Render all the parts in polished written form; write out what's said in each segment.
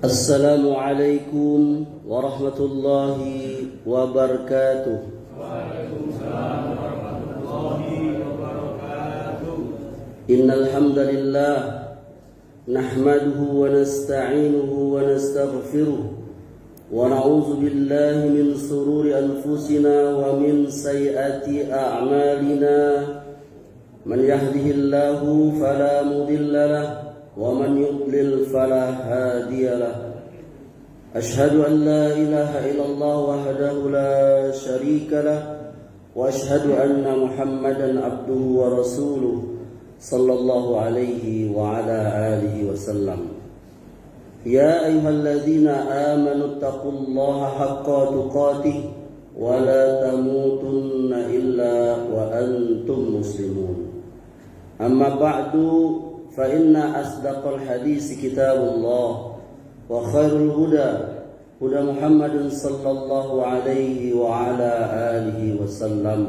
Assalamualaikum warahmatullahi wabarakatuh. Waalaikumsalam warahmatullahi wabarakatuh. Innal hamdalillah nahmaduhu wa nasta'inuhu wa nastaghfiruh wa na'udzu billahi min shururi anfusina wa min sayyiati a'malina. Man yahdihillahu fala mudilla lahu ومن يضلل فلا هادي له أشهد أن لا إله إلا الله وحده لا شريك له وأشهد أن محمدا عبده ورسوله صلى الله عليه وعلى آله وسلم. يا أيها الذين آمنوا اتقوا الله حق تقاته ولا تموتن إلا وأنتم مسلمون. أما بعد فإن أصدق الحديث كتاب الله وخير الهدى هدى محمد صلى الله عليه وعلى آله وسلم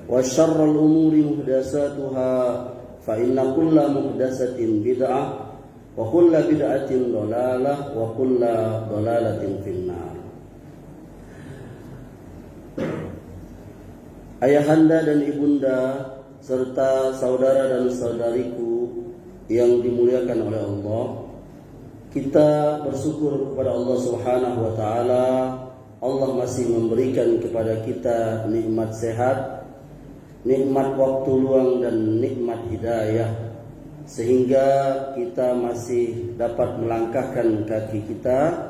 وشر الأمور محدثاتها فإن كل محدثة بدعة وكل بدعة ضلالة وكل ضلالة في النار. Ayahanda dan ibunda serta saudara dan saudariku yang dimuliakan oleh Allah, kita bersyukur kepada Allah Subhanahu wa taala. Allah masih memberikan kepada kita nikmat sehat, nikmat waktu luang dan nikmat hidayah, sehingga kita masih dapat melangkahkan kaki kita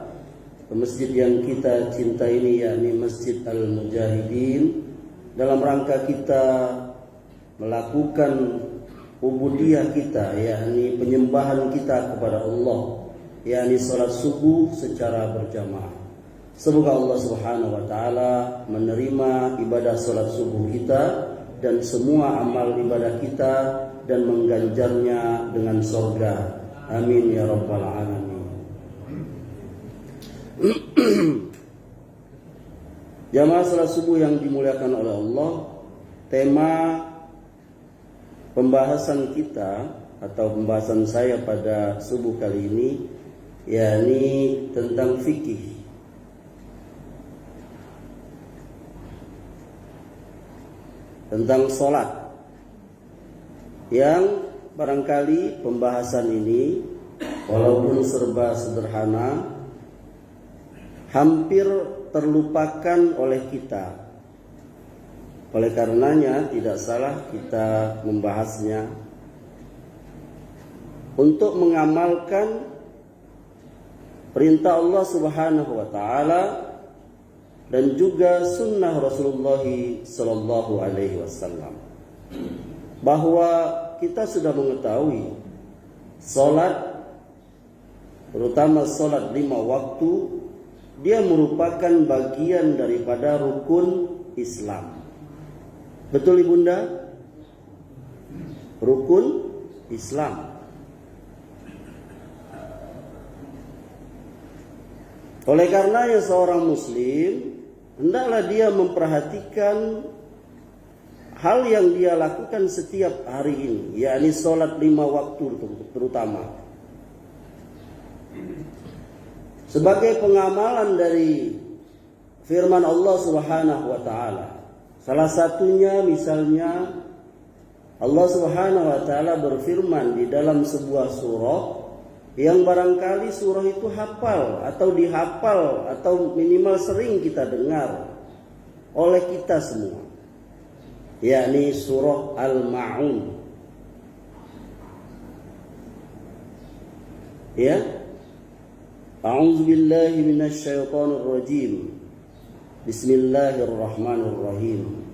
ke masjid yang kita cinta ini, yakni Masjid Al-Mujahidin, dalam rangka kita melakukan ubudiyah kita, yakni penyembahan kita kepada Allah, yakni salat subuh secara berjamaah. Semoga Allah Subhanahu wa taala menerima ibadah salat subuh kita dan semua amal ibadah kita dan mengganjarnya dengan surga. Amin ya rabbal alamin. Jamaah salat subuh yang dimuliakan oleh Allah, tema pembahasan kita atau pembahasan saya pada subuh kali ini yakni tentang fikih. Tentang sholat, yang barangkali pembahasan ini walaupun serba sederhana hampir terlupakan oleh kita. Oleh karenanya tidak salah kita membahasnya untuk mengamalkan perintah Allah Subhanahu wa taala dan juga sunnah Rasulullah sallallahu alaihi wasallam, bahwa kita sudah mengetahui salat, terutama salat 5 waktu, dia merupakan bagian daripada rukun Islam. Betul ibunda? Rukun Islam. Oleh karenanya seorang muslim hendaklah dia memperhatikan hal yang dia lakukan setiap hari ini, yakni sholat 5 waktu terutama, sebagai pengamalan dari firman Allah Subhanahu wa taala. Salah satunya misalnya Allah Subhanahu wa taala berfirman di dalam sebuah surah yang barangkali surah itu hafal atau dihafal atau minimal sering kita dengar oleh kita semua, yakni surah Al-Ma'un. Ya, A'udzu billahi minasy syaithanir rajim. Bismillahirrahmanirrahim.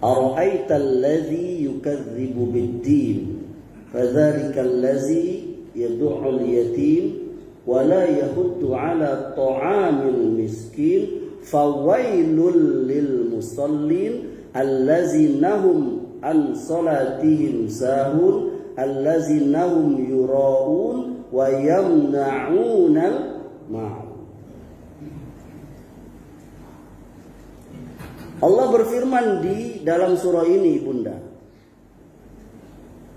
Ara'aital ladzi yukadzibu bid-din fadzalika allazi yad'ul yatim wa la yahuddu 'ala ta'amil miskin fawailul lil musallin allazina hum an salatihim sahun allazina hum yura'un wa yamna'unal ma'un. Allah berfirman di dalam surah ini, Bunda.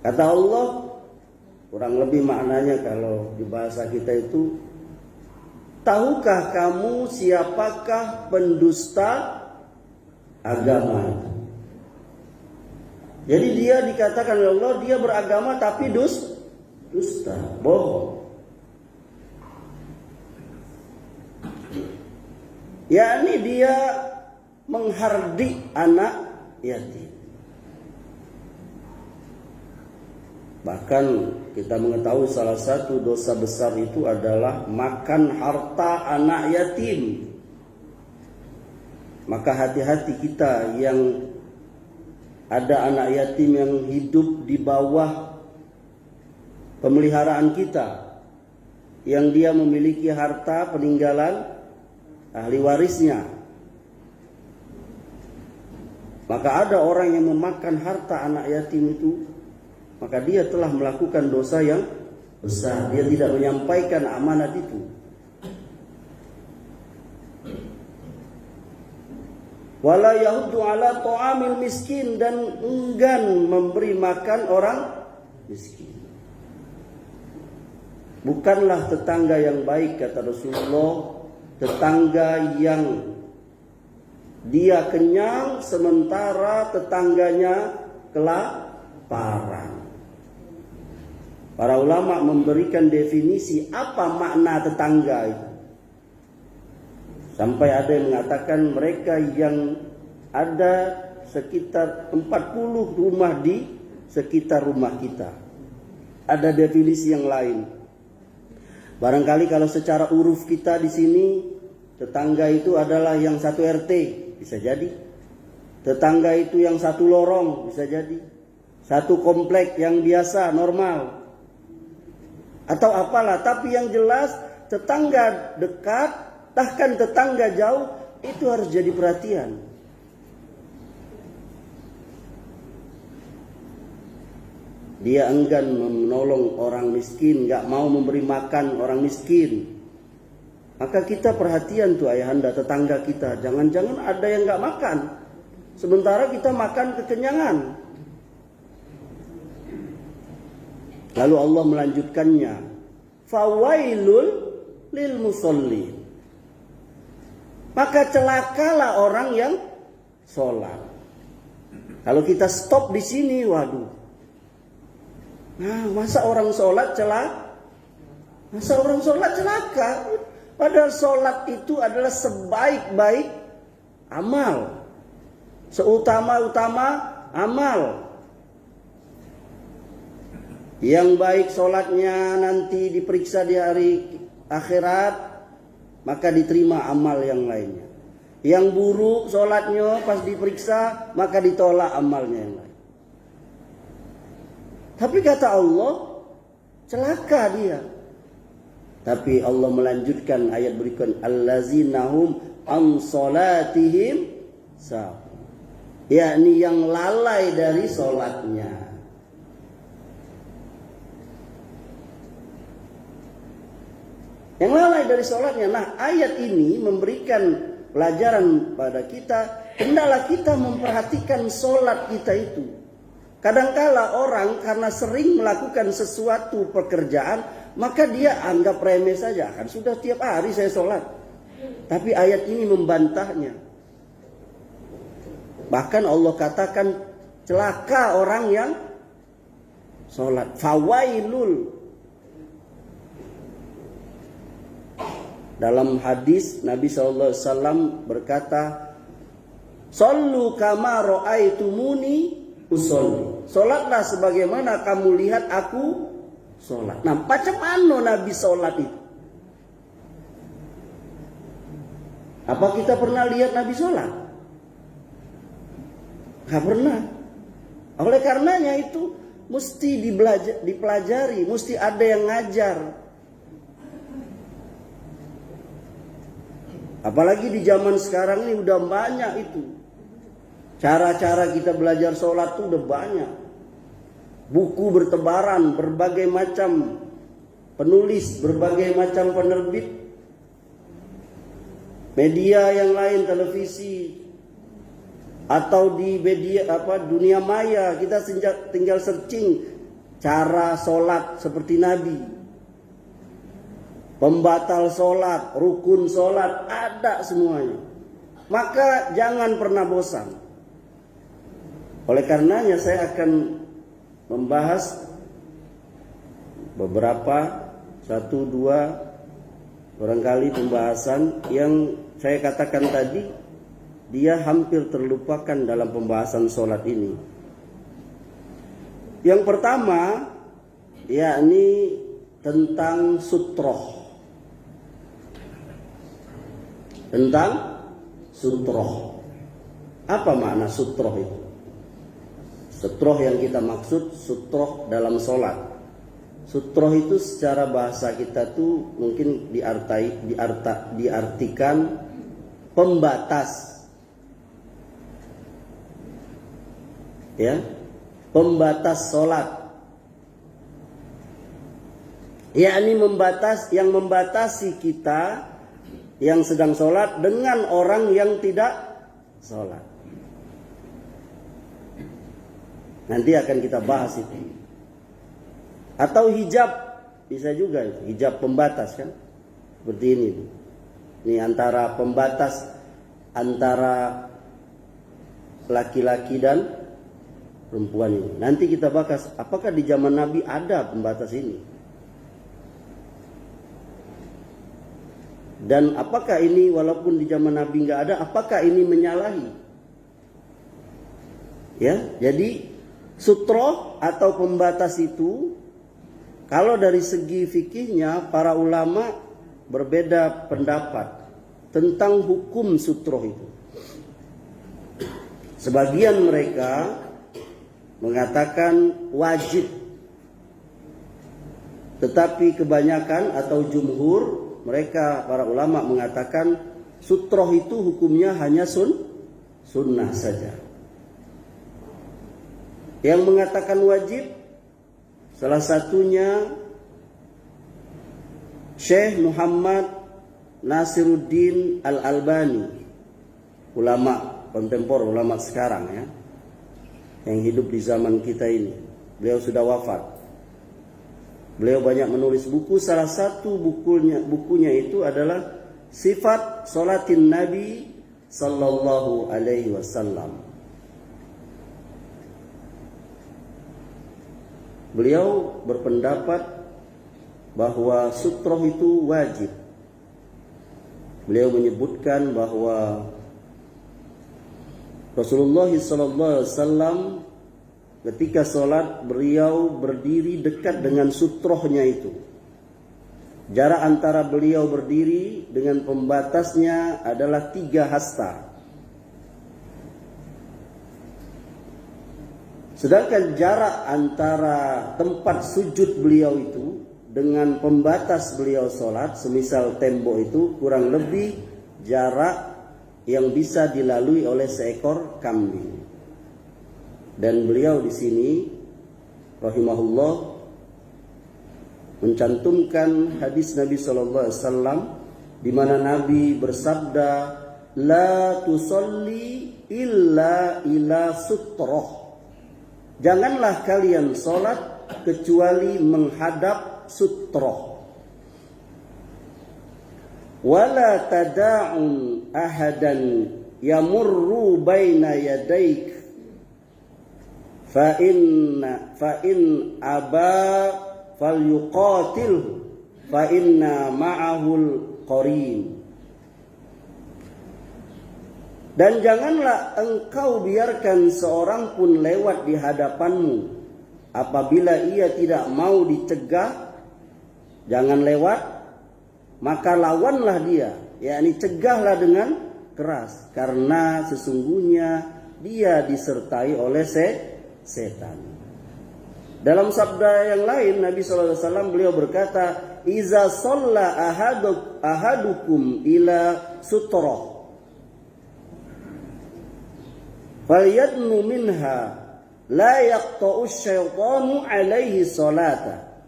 Kata Allah, kurang lebih maknanya kalau di bahasa kita itu tahukah kamu siapakah pendusta agama? Jadi dia dikatakan oleh Allah, dia beragama tapi dusta, bohong. Yakni dia menghardik anak yatim. Bahkan kita mengetahui salah satu dosa besar itu adalah makan harta anak yatim. Maka hati-hati kita yang ada anak yatim yang hidup di bawah pemeliharaan kita, yang dia memiliki harta peninggalan ahli warisnya. Maka ada orang yang memakan harta anak yatim itu, maka dia telah melakukan dosa yang besar. Dia tidak menyampaikan amanat itu. Wala yahuddu ala ta'amil miskin, dan enggan memberi makan orang miskin. Bukanlah tetangga yang baik, kata Rasulullah, tetangga yang dia kenyang sementara tetangganya kelaparan. Para ulama memberikan definisi apa makna tetangga itu. Sampai ada yang mengatakan mereka yang ada sekitar 40 rumah di sekitar rumah kita. Ada definisi yang lain. Barangkali kalau secara uruf kita di sini, tetangga itu adalah yang satu RT, bisa jadi. Tetangga itu yang satu lorong, bisa jadi. Satu komplek yang biasa, normal. Atau apalah, tapi yang jelas tetangga dekat, bahkan tetangga jauh, itu harus jadi perhatian. Dia enggan menolong orang miskin, gak mau memberi makan orang miskin. Maka kita perhatian tuh ayahanda, tetangga kita. Jangan-jangan ada yang gak makan, sementara kita makan kekenyangan. Lalu Allah melanjutkannya, fawailul lil musallin. Maka celakalah orang yang sholat. Kalau kita stop di sini, waduh. Nah, masa orang sholat celaka? Masa orang sholat celaka? Padahal sholat itu adalah sebaik-baik amal, seutama-utama amal. Yang baik sholatnya nanti diperiksa di hari akhirat, maka diterima amal yang lainnya. Yang buruk sholatnya pas diperiksa, maka ditolak amalnya yang lain. Tapi kata Allah, celaka dia. Tapi Allah melanjutkan ayat berikut, allazinahum an salatihim sahun. Yakni yang lalai dari sholatnya. Yang lalai dari sholatnya. Nah, ayat ini memberikan pelajaran pada kita, hendaklah kita memperhatikan sholat kita itu. Kadangkala orang karena sering melakukan sesuatu pekerjaan, maka dia anggap remeh saja. Kan sudah tiap hari saya sholat. Tapi ayat ini membantahnya. Bahkan Allah katakan celaka orang yang sholat. Fawailul. Dalam hadis Nabi SAW berkata, Sallu kama ra'aitumuni usolli. Sholatlah sebagaimana kamu lihat aku sholat. Nah, macam mana Nabi sholat itu? Apa kita pernah lihat Nabi sholat? Gak pernah. Oleh karenanya itu mesti dipelajari, mesti ada yang ngajar. Apalagi di zaman sekarang ini udah banyak itu. Cara-cara kita belajar sholat itu udah banyak. Buku bertebaran, berbagai macam penulis, berbagai macam penerbit. Media yang lain, televisi. Atau di media dunia maya, kita tinggal searching cara sholat seperti Nabi. pembatal sholat, rukun sholat, ada semuanya. Maka jangan pernah bosan. Oleh karenanya saya akan membahas beberapa, 1-2 barangkali pembahasan yang saya katakan tadi dia hampir terlupakan dalam pembahasan sholat ini. Yang pertama yakni tentang sutroh. Tentang sutroh. Apa makna sutroh itu? Sutroh yang kita maksud sutroh dalam sholat. Sutroh itu secara bahasa kita tuh mungkin diartikan pembatas. Ya, pembatas sholat. Yakni membatasi kita yang sedang sholat dengan orang yang tidak sholat. Nanti akan kita bahas itu. Atau hijab, bisa juga itu. Hijab pembatas kan. Seperti ini. Ini antara pembatas antara laki-laki dan perempuan ini. Nanti kita bahas apakah di zaman Nabi ada pembatas ini. Dan apakah ini walaupun di zaman Nabi nggak ada, apakah ini menyalahi? Ya, jadi sutroh atau pembatas itu, kalau dari segi fikihnya para ulama berbeda pendapat tentang hukum sutroh itu. Sebagian mereka mengatakan wajib, tetapi kebanyakan atau jumhur mereka para ulama mengatakan sutroh itu hukumnya hanya sunnah saja. Yang mengatakan wajib salah satunya Syekh Muhammad Nasiruddin Al-Albani, ulama kontemporer, ulama sekarang ya, yang hidup di zaman kita ini. Beliau sudah wafat. Beliau banyak menulis buku, salah satu bukunya itu adalah Sifat Salatin Nabi Sallallahu Alaihi Wasallam. Beliau berpendapat bahwa sutroh itu wajib. Beliau menyebutkan bahwa Rasulullah Sallallahu Alaihi Wasallam ketika sholat beliau berdiri dekat dengan sutrohnya itu. Jarak antara beliau berdiri dengan pembatasnya adalah 3 hasta. Sedangkan jarak antara tempat sujud beliau itu dengan pembatas beliau sholat, semisal tembok itu kurang lebih jarak yang bisa dilalui oleh seekor kambing. Dan beliau di sini rahimahullah mencantumkan hadis Nabi sallallahu alaihi wasallam di mana Nabi bersabda, la tusalli illa ila sutroh. Janganlah kalian salat kecuali menghadap sutroh. Wala tada'un ahadan yamurru baina yadaik fa in aba falyuqatil fa inna ma'ahul qarin. Dan janganlah engkau biarkan seorang pun lewat di hadapanmu apabila ia tidak mau dicegah, jangan lewat, maka lawanlah dia, yakni cegahlah dengan keras, karena sesungguhnya dia disertai oleh setan. Dalam sabda yang lain Nabi SAW beliau berkata, iza shalla ahadukum ila sutroh falyadnu minha la yaqta'u syaitanu alaihi salata.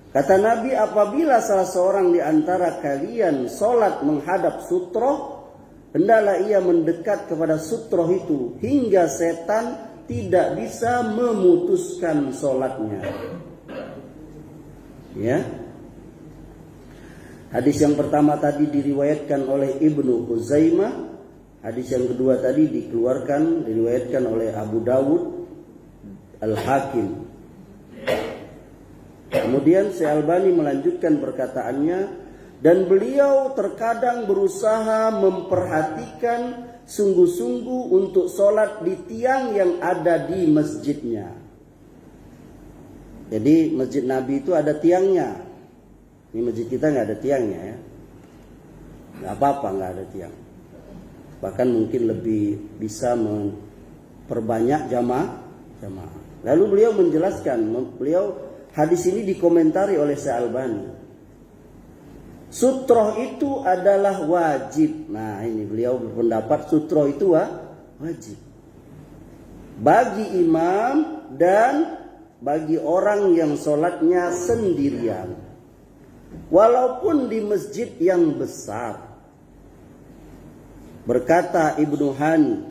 Kata Nabi, apabila salah seorang di antara kalian salat menghadap sutroh, hendaklah ia mendekat kepada sutroh itu hingga setan tidak bisa memutuskan sholatnya. Ya. Hadis yang pertama tadi diriwayatkan oleh Ibnu Khuzaimah. Hadis yang kedua tadi diriwayatkan oleh Abu Dawud, Al-Hakim. Kemudian Syekh Albani melanjutkan perkataannya, dan beliau terkadang berusaha memperhatikan sungguh-sungguh untuk sholat di tiang yang ada di masjidnya. Jadi masjid Nabi itu ada tiangnya. Ini masjid kita nggak ada tiangnya ya. Nggak apa-apa nggak ada tiang. Bahkan mungkin lebih bisa memperbanyak jamaah. Lalu beliau menjelaskan, hadis ini dikomentari oleh Syekh Albani. Sutroh itu adalah wajib. Nah ini beliau berpendapat sutroh itu wajib. Bagi imam dan bagi orang yang sholatnya sendirian. Walaupun di masjid yang besar. Berkata Ibnu Hani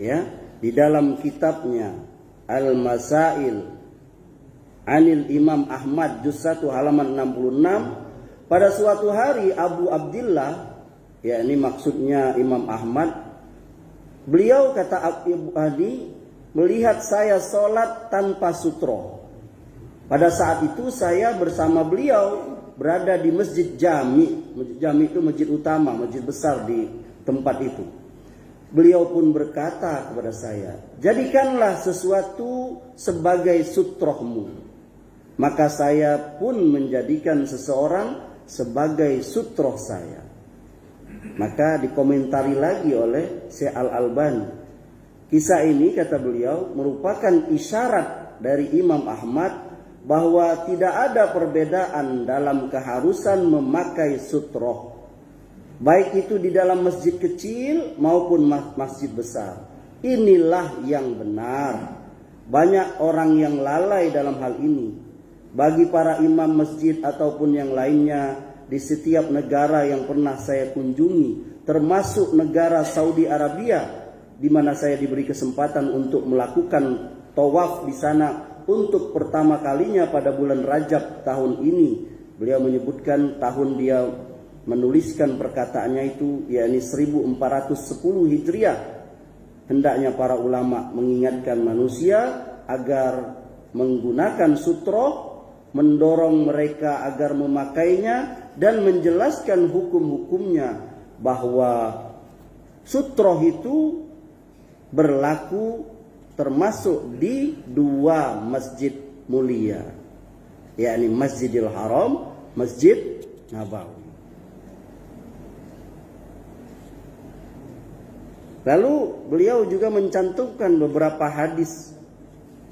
ya, di dalam kitabnya Al-Masail Anil Imam Ahmad juz 1 halaman 66, pada suatu hari Abu Abdillah, ya ini maksudnya Imam Ahmad, beliau kata Abu Hadi, melihat saya sholat tanpa sutroh. Pada saat itu saya bersama beliau berada di Masjid Jami. Masjid Jami itu masjid utama, masjid besar di tempat itu. Beliau pun berkata kepada saya, jadikanlah sesuatu sebagai sutrohmu. Maka saya pun menjadikan seseorang sebagai sutroh saya. Maka dikomentari lagi oleh Syekh Al-Albani. Kisah ini kata beliau merupakan isyarat dari Imam Ahmad bahwa tidak ada perbedaan dalam keharusan memakai sutroh, baik itu di dalam masjid kecil maupun masjid besar. Inilah yang benar. Banyak orang yang lalai dalam hal ini. Bagi para imam masjid ataupun yang lainnya di setiap negara yang pernah saya kunjungi, termasuk negara Saudi Arabia, di mana saya diberi kesempatan untuk melakukan tawaf di sana untuk pertama kalinya pada bulan Rajab tahun ini. Beliau menyebutkan tahun dia menuliskan perkataannya itu, yakni 1410 Hijriah. Hendaknya para ulama mengingatkan manusia agar menggunakan sutroh, mendorong mereka agar memakainya, dan menjelaskan hukum-hukumnya, bahwa sutroh itu berlaku termasuk di dua masjid mulia, yakni Masjidil Haram, Masjid Nabawi. Lalu beliau juga mencantumkan beberapa hadis.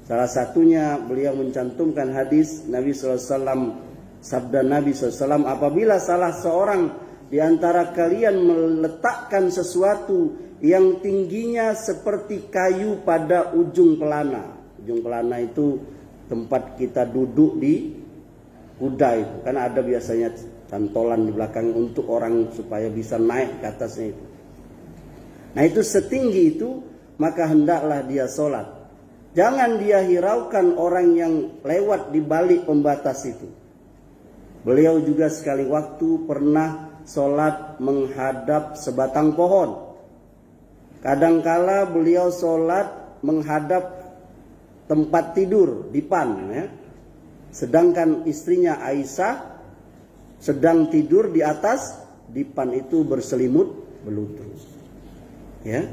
Salah satunya beliau mencantumkan hadis Nabi SAW, sabda Nabi SAW, apabila salah seorang di antara kalian meletakkan sesuatu yang tingginya seperti kayu pada ujung pelana. Ujung pelana itu tempat kita duduk di kuda itu. Karena ada biasanya cantolan di belakang untuk orang supaya bisa naik ke atasnya itu. Nah itu setinggi itu, maka hendaklah dia sholat. Jangan dia hiraukan orang yang lewat di balik pembatas itu. Beliau juga sekali waktu pernah sholat menghadap sebatang pohon. Kadangkala beliau sholat menghadap tempat tidur dipan, ya. Sedangkan istrinya Aisyah sedang tidur di atas dipan itu berselimut belutru, ya.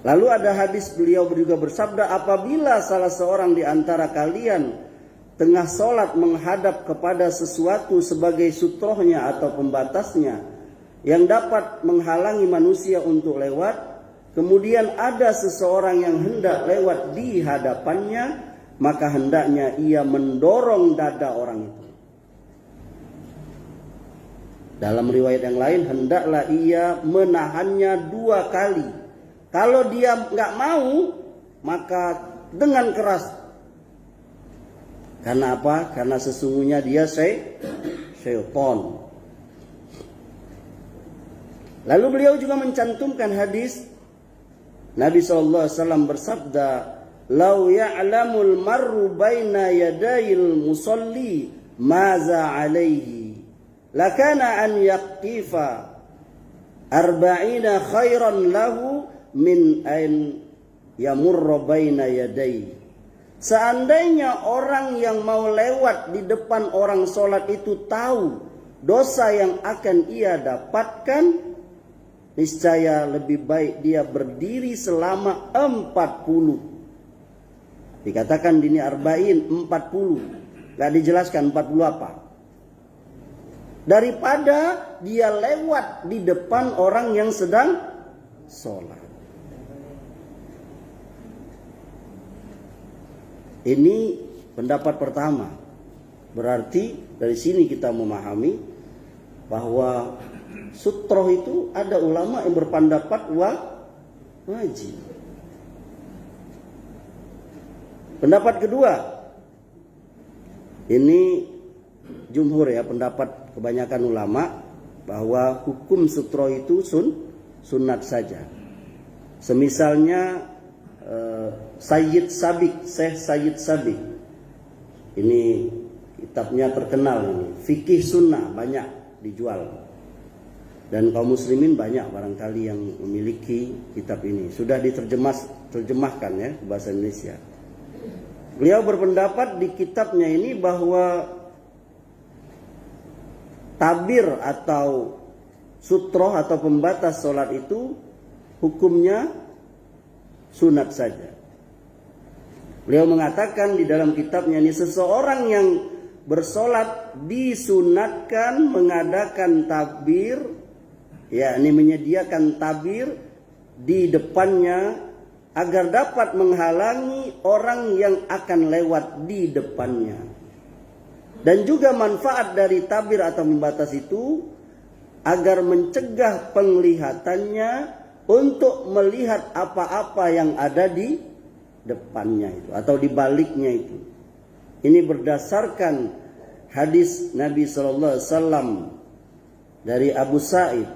Lalu ada hadis beliau juga bersabda, apabila salah seorang di antara kalian tengah sholat menghadap kepada sesuatu sebagai sutrohnya atau pembatasnya yang dapat menghalangi manusia untuk lewat, kemudian ada seseorang yang hendak lewat di hadapannya, maka hendaknya ia mendorong dada orang itu. Dalam riwayat yang lain, hendaklah ia menahannya 2 kali. Kalau dia nggak mau, maka dengan keras. Karena apa? Karena sesungguhnya dia syaitan. Lalu beliau juga mencantumkan hadis Nabi SAW bersabda, "Lau ya'lamul marru baina yadayil musalli maza alaihi lakana an yaqifa arba'ina khairan lahu min an yamurra baina yadayhi." Seandainya orang yang mau lewat di depan orang sholat itu tahu dosa yang akan ia dapatkan, niscaya lebih baik dia berdiri selama 40. Dikatakan ini arba'in 40. Gak dijelaskan 40 apa. Daripada dia lewat di depan orang yang sedang sholat. Ini pendapat pertama. Berarti dari sini kita memahami bahwa sutroh itu ada ulama yang berpendapat wajib. Pendapat kedua, ini jumhur ya, pendapat kebanyakan ulama bahwa hukum sutroh itu sunat saja. Semisalnya Syekh Sayyid Sabiq. Ini kitabnya terkenal ini. Fikih Sunnah banyak dijual. Dan kaum muslimin banyak barangkali yang memiliki kitab ini. Sudah diterjemahkan ya ke bahasa Indonesia. Beliau berpendapat di kitabnya ini bahwa tabir atau sutroh atau pembatas sholat itu hukumnya sunat saja. Beliau mengatakan di dalam kitabnya ini, seseorang yang bersolat disunatkan mengadakan takbir, yakni menyediakan takbir di depannya agar dapat menghalangi orang yang akan lewat di depannya. Dan juga manfaat dari takbir atau membatas itu agar mencegah penglihatannya untuk melihat apa-apa yang ada di depannya itu atau di baliknya itu. Ini berdasarkan hadis Nabi SAW dari Abu Sa'id.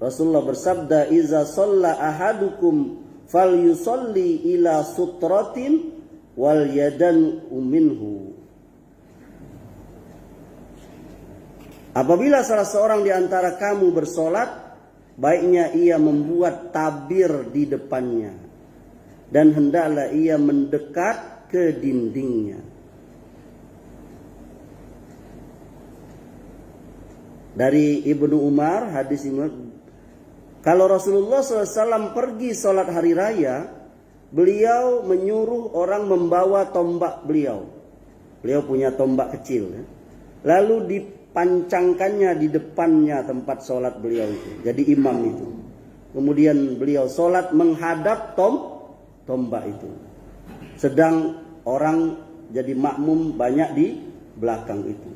Rasulullah bersabda, "Iza shalla ahadukum falyusalli ila sutratin wal yadan minhu." Apabila salah seorang di antara kamu bersolat, baiknya ia membuat tabir di depannya dan hendaklah ia mendekat ke dindingnya. Dari Ibnu Umar, hadis ini, kalau Rasulullah SAW pergi sholat hari raya, beliau menyuruh orang membawa tombak beliau. Beliau punya tombak kecil ya. Lalu dipancangkannya di depannya tempat sholat beliau itu. Jadi imam itu. Kemudian beliau sholat menghadap tombak itu. Sedang orang jadi makmum banyak di belakang itu.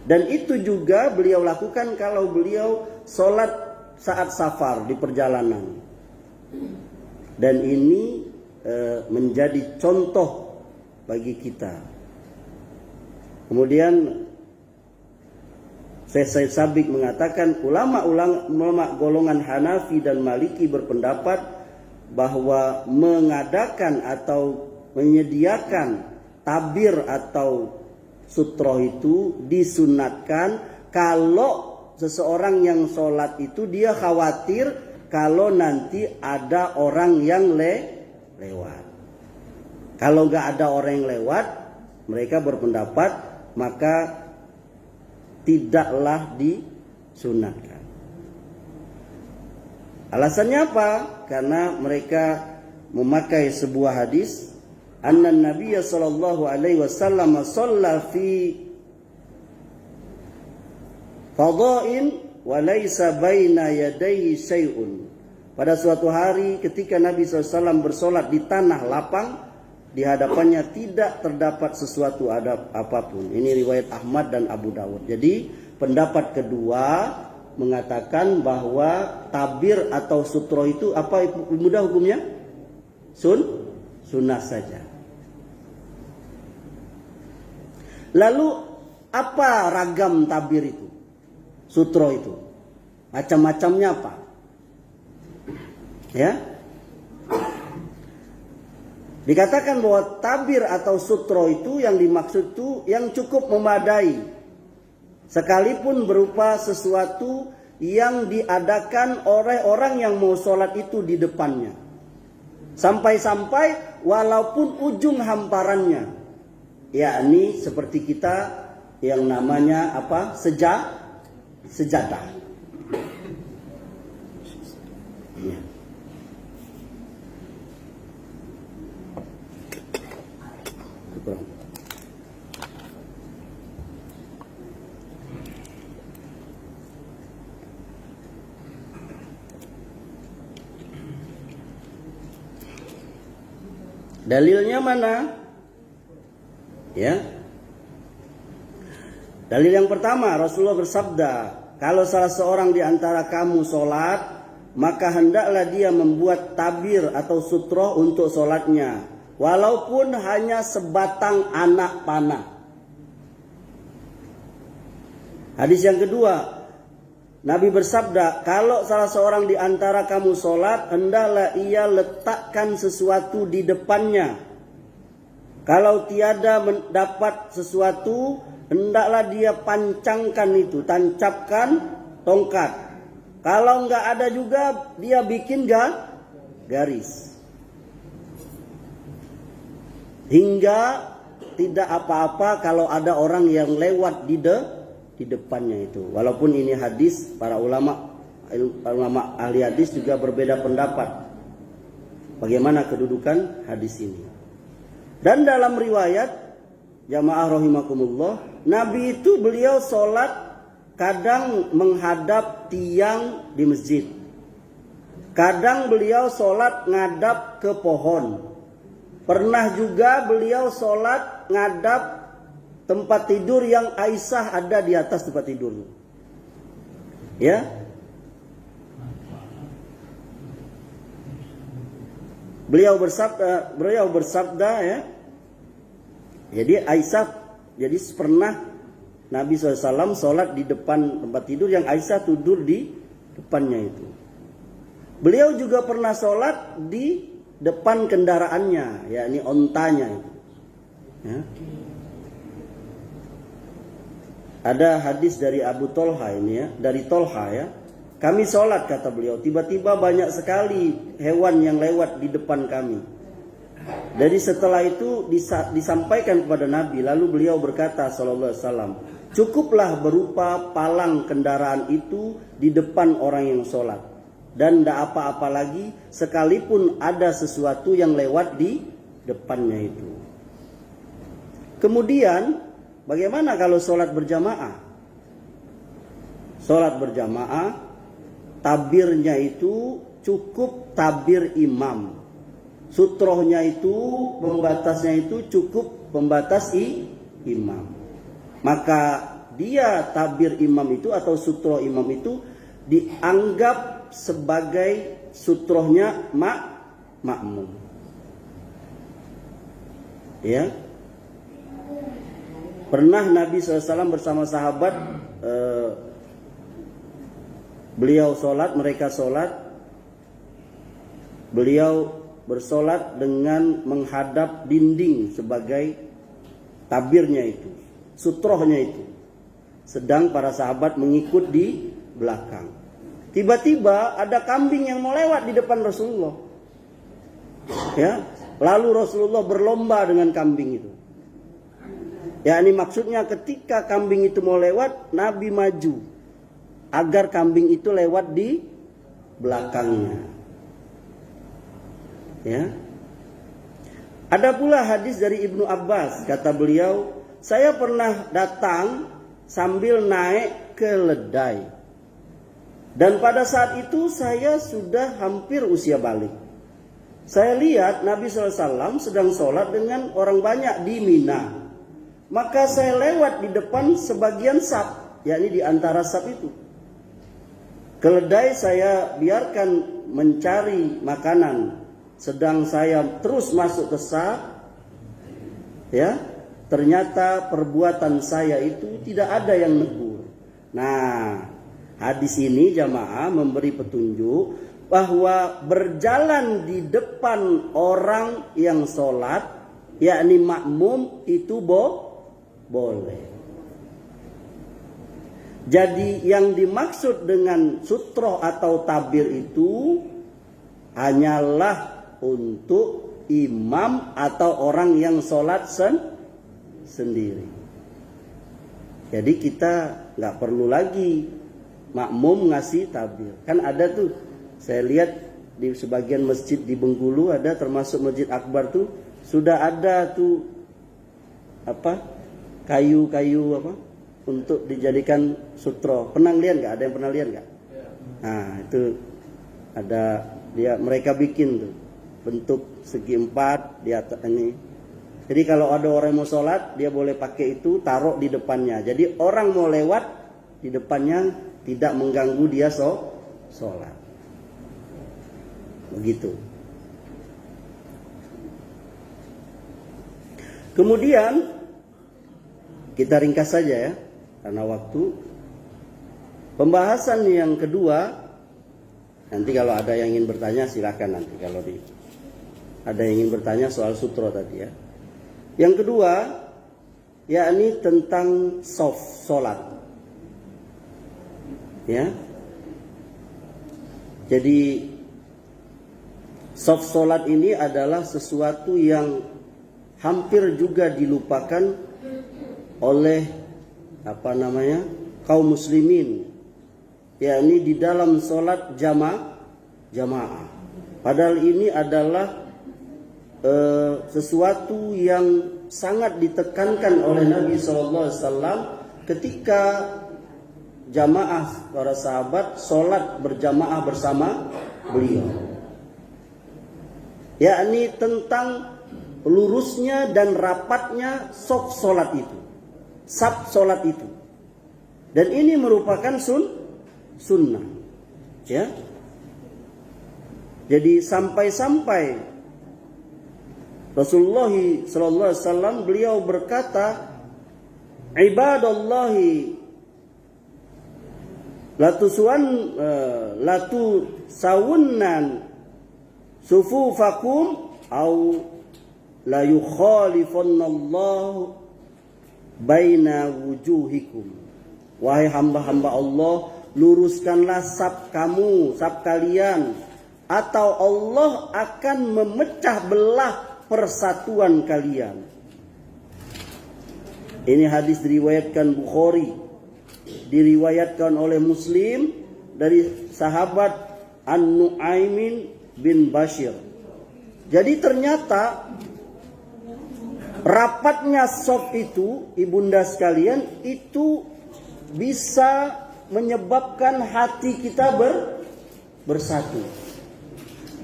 Dan itu juga beliau lakukan kalau beliau sholat saat safar di perjalanan. Dan ini menjadi contoh bagi kita. Kemudian Syekh Sabiq mengatakan ulama golongan Hanafi dan Maliki berpendapat bahwa mengadakan atau menyediakan tabir atau sutroh itu disunatkan kalau seseorang yang sholat itu dia khawatir kalau nanti ada orang yang lewat. Kalau gak ada orang yang lewat, mereka berpendapat maka tidaklah disunatkan. Alasannya apa? Karena mereka memakai sebuah hadis, anna Nabiya sallallahu alaihi wasallam shalla fi fadha'in wa laysa baina yadayhi syai'un. Pada suatu hari ketika Nabi SAW bersolat di tanah lapang, di hadapannya tidak terdapat sesuatu apapun. Ini riwayat Ahmad dan Abu Dawud. Jadi pendapat kedua mengatakan bahwa tabir atau sutro itu apa mudah hukumnya? Sunnah saja. Lalu apa ragam tabir itu? Sutro itu. Macam-macamnya apa? Ya. Dikatakan bahwa tabir atau sutro itu yang dimaksud itu yang cukup memadai. Sekalipun berupa sesuatu yang diadakan oleh orang yang mau sholat itu di depannya. Sampai-sampai walaupun ujung hamparannya, yakni seperti kita yang namanya apa? Sejadah. Ya. Dalilnya mana? Ya. Dalil yang pertama, Rasulullah bersabda, kalau salah seorang di antara kamu sholat, maka hendaklah dia membuat tabir atau sutro untuk sholatnya, walaupun hanya sebatang anak panah. Hadis yang kedua, Nabi bersabda, kalau salah seorang di antara kamu sholat, hendaklah ia letakkan sesuatu di depannya. Kalau tiada mendapat sesuatu, hendaklah dia pancangkan itu, tancapkan tongkat. Kalau enggak ada juga, dia bikin garis. Hingga tidak apa-apa kalau ada orang yang lewat di depannya itu. Walaupun ini hadis, para ulama ahli hadis juga berbeda pendapat bagaimana kedudukan hadis ini. Dan dalam riwayat, jamaah rahimakumullah, Nabi itu beliau sholat kadang menghadap tiang di masjid, kadang beliau sholat ngadap ke pohon, pernah juga beliau sholat ngadap tempat tidur yang Aisyah ada di atas tempat tidur. Ya. Beliau bersabda ya. Jadi Aisyah, jadi pernah Nabi SAW sholat di depan tempat tidur yang Aisyah tidur di depannya itu. Beliau juga pernah sholat di depan kendaraannya, yakni ontanya itu. Ya. Ada hadis dari Abu Tolha ini ya, dari Tolha ya. Kami sholat kata beliau, tiba-tiba banyak sekali hewan yang lewat di depan kami. Jadi setelah itu disampaikan kepada Nabi, lalu beliau berkata sallallahu alaihi wasallam, cukuplah berupa palang kendaraan itu di depan orang yang sholat, dan tidak apa-apa lagi sekalipun ada sesuatu yang lewat di depannya itu. Kemudian bagaimana kalau sholat berjamaah? Sholat berjamaah, tabirnya itu cukup tabir imam. Sutrohnya itu, pembatasnya itu cukup pembatas imam. Maka dia tabir imam itu atau sutroh imam itu dianggap sebagai sutrohnya makmum. Ya. Pernah Nabi SAW bersama sahabat, beliau sholat, mereka sholat, beliau bersolat dengan menghadap dinding sebagai tabirnya itu, sutrohnya itu. Sedang para sahabat mengikut di belakang. Tiba-tiba ada kambing yang mau lewat di depan Rasulullah. Ya, lalu Rasulullah berlomba dengan kambing itu. Ya, ini maksudnya ketika kambing itu mau lewat, Nabi maju agar kambing itu lewat di belakangnya. Ya. Ada pula hadis dari Ibnu Abbas, kata beliau, saya pernah datang sambil naik keledai. Dan pada saat itu saya sudah hampir usia balik. Saya lihat Nabi SAW sedang sholat dengan orang banyak di Mina. Maka saya lewat di depan sebagian saf, yakni di antara saf itu. Keledai saya biarkan mencari makanan. Sedang saya terus masuk ke saf, ya, ternyata perbuatan saya itu tidak ada yang negur. Nah, hadis ini jamaah memberi petunjuk bahwa berjalan di depan orang yang sholat, yakni makmum, itu boleh. Jadi yang dimaksud dengan sutro atau tabir itu hanyalah untuk imam atau orang yang sholat sendiri. Jadi kita nggak perlu lagi makmum ngasih tabir. Kan ada tuh, saya lihat di sebagian masjid di Bengkulu ada, termasuk Masjid Akbar tuh sudah ada tuh kayu-kayu untuk dijadikan sutro. Pernah lihat nggak? Ada yang pernah lihat nggak? Nah itu ada, mereka bikin tuh bentuk segi 4 di atas ini. Jadi kalau ada orang yang mau sholat, dia boleh pakai itu, taruh di depannya. Jadi orang mau lewat di depannya tidak mengganggu dia sholat. Begitu. Kemudian kita ringkas saja ya, karena waktu. Pembahasan yang kedua, nanti kalau ada yang ingin bertanya silakan nanti kalau ada yang ingin bertanya soal sutro tadi ya. Yang kedua, yakni tentang sholat. Ya. Jadi sholat ini adalah sesuatu yang hampir juga dilupakan oleh kaum muslimin, yakni di dalam sholat jamaah. Padahal ini adalah sesuatu yang sangat ditekankan oleh Nabi SAW ketika jamaah para sahabat sholat berjamaah bersama beliau, yakni tentang lurusnya dan rapatnya saf sholat itu. Dan ini merupakan sunnah, ya. Jadi sampai Rasulullah sallallahu alaihi wasallam beliau berkata, "Ibadallahi latu sawunnan sufufakum au la yukhalifannallahu baina wujuhikum." Wahai hamba-hamba Allah, luruskanlah saf kalian, atau Allah akan memecah belah persatuan kalian. Ini hadis diriwayatkan Bukhari, diriwayatkan oleh Muslim dari sahabat An-Nu'aimin bin Bashir. Jadi ternyata rapatnya shaf itu, ibunda sekalian, itu bisa menyebabkan hati kita bersatu.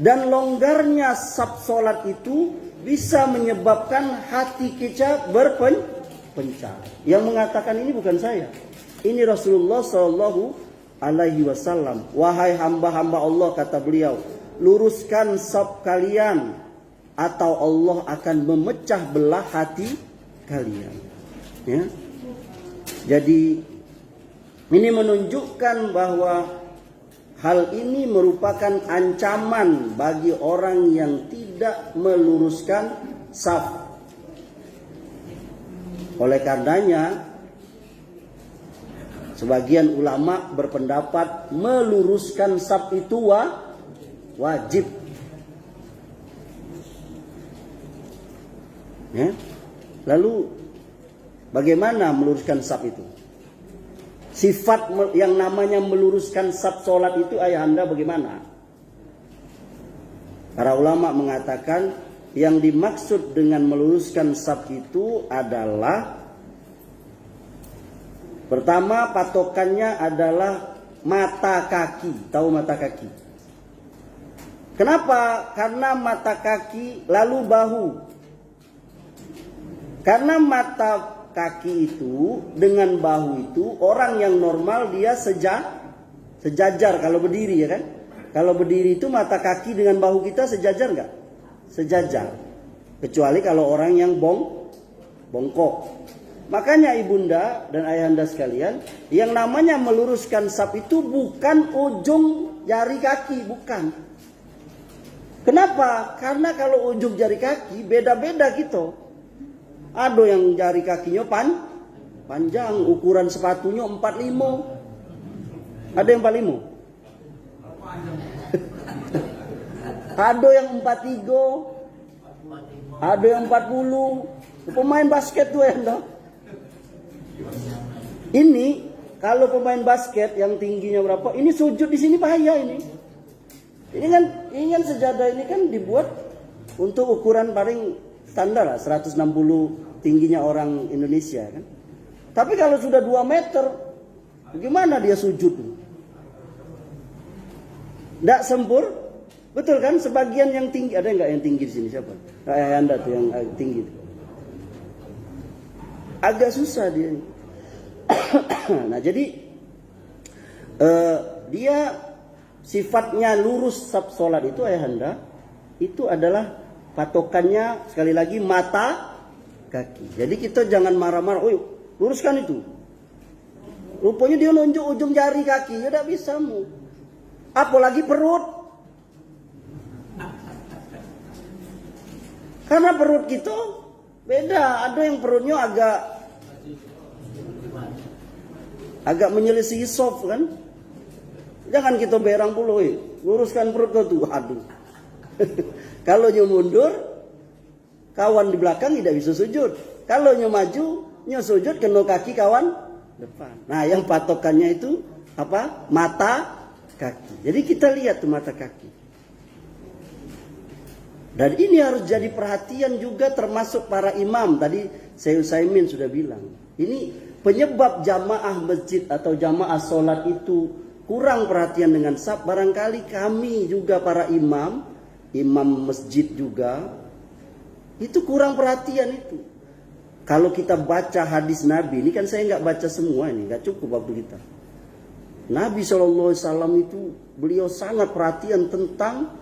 Dan longgarnya shaf sholat itu bisa menyebabkan hati kita berpecah. Yang mengatakan ini bukan saya, ini Rasulullah Shallallahu Alaihi Wasallam. Wahai hamba-hamba Allah, kata beliau, luruskan shaf kalian, atau Allah akan memecah belah hati kalian. Ya. Jadi ini menunjukkan bahwa hal ini merupakan ancaman bagi orang yang tidak meluruskan shaf. Oleh karenanya, sebagian ulama berpendapat meluruskan shaf itu wajib. Ya. Lalu bagaimana meluruskan shaf itu? Sifat yang namanya meluruskan shaf sholat itu ayahanda bagaimana? Para ulama mengatakan yang dimaksud dengan meluruskan shaf itu adalah, pertama patokannya adalah mata kaki. Tahu mata kaki? Kenapa? Karena mata kaki lalu bahu. Karena mata kaki itu dengan bahu itu, orang yang normal dia sejajar kalau berdiri, ya kan? Kalau berdiri itu mata kaki dengan bahu kita sejajar nggak? Sejajar. Kecuali kalau orang yang bongkok. Makanya ibunda dan ayahanda sekalian, yang namanya meluruskan shaf itu bukan ujung jari kaki, bukan. Kenapa? Karena kalau ujung jari kaki beda-beda gitu. Ada yang jari kakinya panjang, ukuran sepatunya 45. Ada yang 45? Ada yang 43, ada yang 40. Pemain basket tuh ya, no? Ini kalau pemain basket yang tingginya berapa, ini sujud di sini bahaya ini. Ini kan sejadah ini kan dibuat untuk ukuran paling standar lah, 160 tingginya orang Indonesia kan. Tapi kalau sudah 2 meter, bagaimana dia sujud? Tidak sempur, betul kan? Sebagian yang tinggi, ada nggak yang tinggi di sini siapa? Anda tuh yang tinggi. Agak susah dia. Nah jadi dia sifatnya lurus sab solat itu ayahanda, itu adalah patokannya sekali lagi mata kaki. Jadi kita jangan marah-marah, oh luruskan itu. Rupanya dia nunjuk ujung jari kaki, ya tidak bisa mu. Apalagi perut. Karena perut kita beda, ada yang perutnya agak menyelesaikan soft kan. Jangan kita berang pula, luruskan perut kau tuh, aduh. Kalau nyu mundur, kawan di belakang tidak bisa sujud. Kalau nyu maju, nyu sujud kena kaki kawan depan. Nah, yang patokannya itu apa? Mata kaki. Jadi kita lihat tuh mata kaki. Dan ini harus jadi perhatian juga termasuk para imam. Tadi Syekh Utsaimin sudah bilang. Ini penyebab jamaah masjid atau jamaah solat itu kurang perhatian dengan saf. Barangkali kami juga para imam masjid juga, itu kurang perhatian itu. Kalau kita baca hadis Nabi, ini kan saya nggak baca semua ini, nggak cukup waktu kita. Nabi SAW itu beliau sangat perhatian tentang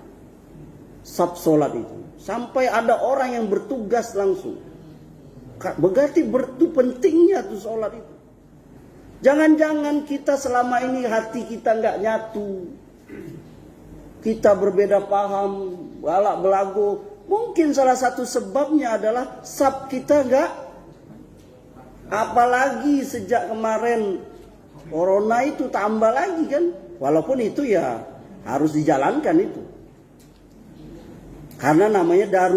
saf solat itu. Sampai ada orang yang bertugas langsung. Berarti pentingnya tuh solat itu. Jangan-jangan kita selama ini hati kita nggak nyatu. Kita berbeda paham, balak belagu. Mungkin salah satu sebabnya adalah saf kita nggak. Apalagi sejak kemarin corona itu tambah lagi kan. Walaupun itu ya harus dijalankan itu. Karena namanya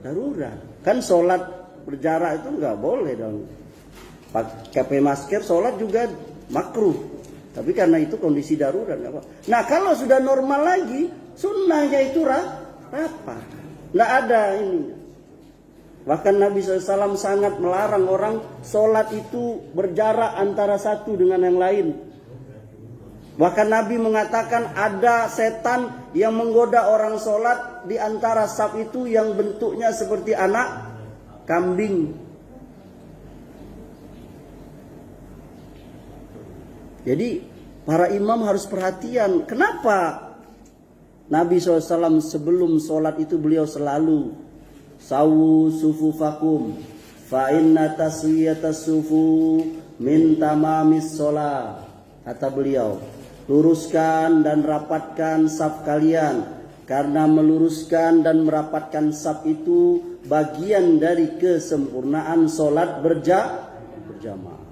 darurat. Kan sholat berjarak itu nggak boleh dong. Pakai masker sholat juga makruh. Tapi karena itu kondisi darurat nggak apa. Nah kalau sudah normal lagi, sunnahnya itu rapat. Nggak ada ini. Bahkan Nabi SAW sangat melarang orang sholat itu berjarak antara satu dengan yang lain. Bahkan Nabi mengatakan ada setan yang menggoda orang sholat di antara saf itu yang bentuknya seperti anak kambing. Jadi para imam harus perhatian. Kenapa Nabi SAW sebelum sholat itu beliau selalu sawu sufufakum fa inna taswiyatas sufu min tamamis sholat. Kata beliau, luruskan dan rapatkan saf kalian, karena meluruskan dan merapatkan saf itu bagian dari kesempurnaan sholat berjamaah.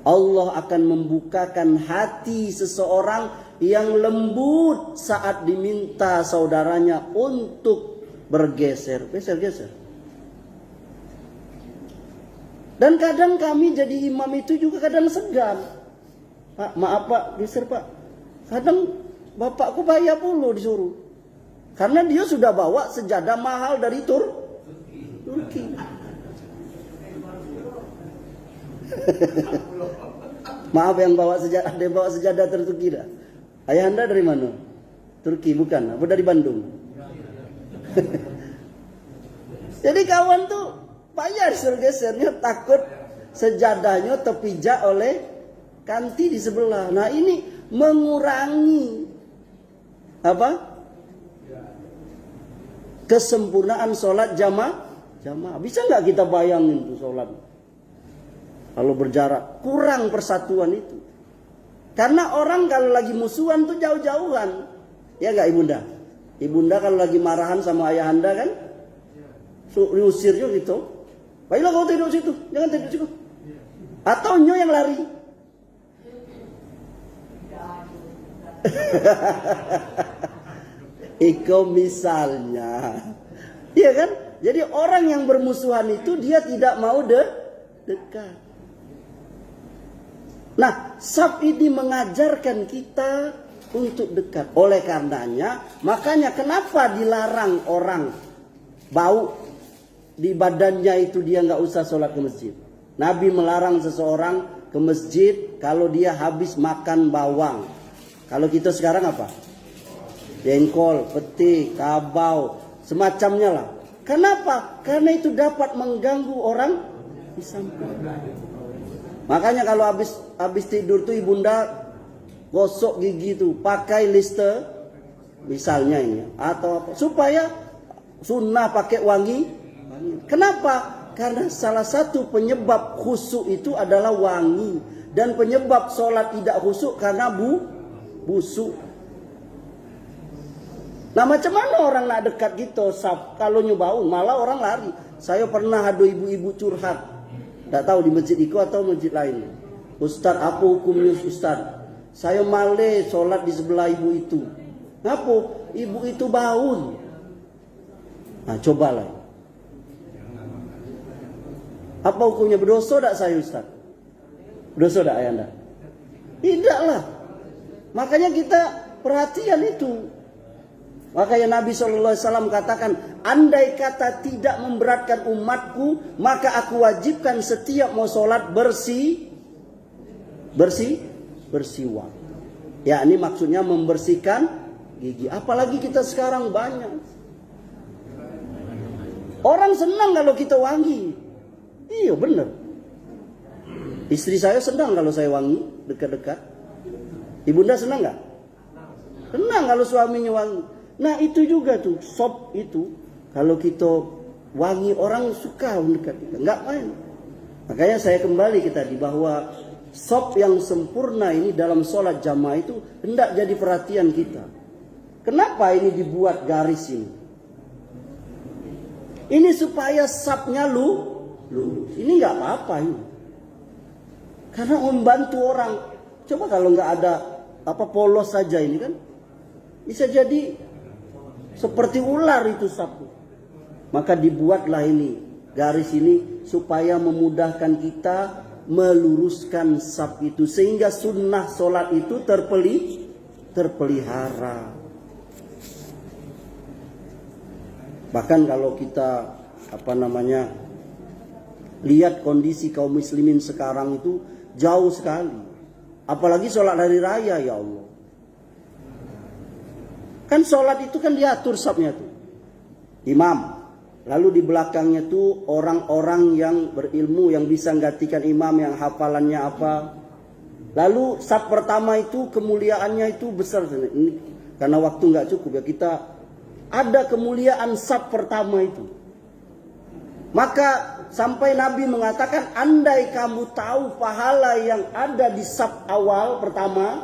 Allah akan membukakan hati seseorang yang lembut saat diminta saudaranya untuk bergeser. Dan kadang kami jadi imam itu juga kadang segan. Pak, maaf Pak, geser Pak. Kadang bapakku bayar dulu disuruh. Karena dia sudah bawa sejadah mahal dari Turki. Maaf yang bawa sejadah, dia bawa sejadah dari Turki dah. Ayah anda dari mana? Turki bukan? Apa dari Bandung? Jadi kawan tuh bayar disuruh gesernya, takut sejadahnya terpijak oleh kanti di sebelah. Nah ini mengurangi apa? Kesempurnaan sholat jamaah. Bisa nggak kita bayangin tuh sholat? Kalau berjarak kurang persatuan itu. Karena orang kalau lagi musuhan tuh jauh-jauhan. Ya enggak ibunda? Ibunda kalau lagi marahan sama ayahanda kan, diusirnya gitu. Baiklah kau tidur situ, jangan tidur situ. Atau nyo yang lari. Iko misalnya, iya kan? Jadi orang yang bermusuhan itu dia tidak mau dekat. Nah, saf ini mengajarkan kita untuk dekat. Oleh karenanya, makanya kenapa dilarang orang bau di badannya itu dia nggak usah sholat ke masjid. Nabi melarang seseorang ke masjid kalau dia habis makan bawang. Kalau kita sekarang apa? Jengkol, peti, kabau, semacamnya lah. Kenapa? Karena itu dapat mengganggu orang di samping. Makanya kalau habis tidur tuh ibunda gosok gigi tuh pakai Lister misalnya ini atau apa supaya sunnah pakai wangi. Kenapa? Karena salah satu penyebab khusyuk itu adalah wangi dan penyebab sholat tidak khusyuk karena busuk. Nah macam mana orang nak dekat gitu kalau nyobaun malah orang lari. Saya pernah ada ibu-ibu curhat. Tak tahu di masjid itu atau masjid lain. Ustaz, apa hukumnya Ustaz? Saya male sholat di sebelah ibu itu. Ngapa? Ibu itu baun. Nah cobalah. Apa hukumnya? Berdosa tak saya Ustaz? Berdosa tak ayah anda? Tidaklah. Makanya kita perhatian itu. Makanya Nabi SAW katakan, andai kata tidak memberatkan umatku, maka aku wajibkan setiap mau sholat bersiwak. Ya ini maksudnya membersihkan gigi. Apalagi kita sekarang banyak. Orang senang kalau kita wangi. Iya benar. Istri saya senang kalau saya wangi dekat-dekat. Ibunda senang nggak? Senang kalau suaminya wangi. Nah itu juga tuh sop itu kalau kita wangi orang suka mendekat kita, nggak main. Makanya saya kembali ke tadi bahwa sop yang sempurna ini dalam sholat jamaah itu hendak jadi perhatian kita. Kenapa ini dibuat garis ini? Ini supaya sapnya lurus. Ini nggak apa-apa ini. Karena membantu orang. Coba kalau nggak ada polos saja ini kan bisa jadi seperti ular itu sapu. Maka dibuatlah ini garis ini supaya memudahkan kita meluruskan saf itu sehingga sunnah sholat itu terpelihara. Bahkan kalau kita lihat kondisi kaum muslimin sekarang itu jauh sekali. Apalagi sholat hari raya ya Allah. Kan sholat itu kan diatur safnya tuh. Imam. Lalu di belakangnya tuh orang-orang yang berilmu yang bisa menggantikan imam yang hafalannya apa. Lalu saf pertama itu kemuliaannya itu besar. Ini karena waktu nggak cukup ya kita ada kemuliaan saf pertama itu. Maka sampai Nabi mengatakan andai kamu tahu pahala yang ada di saf awal pertama,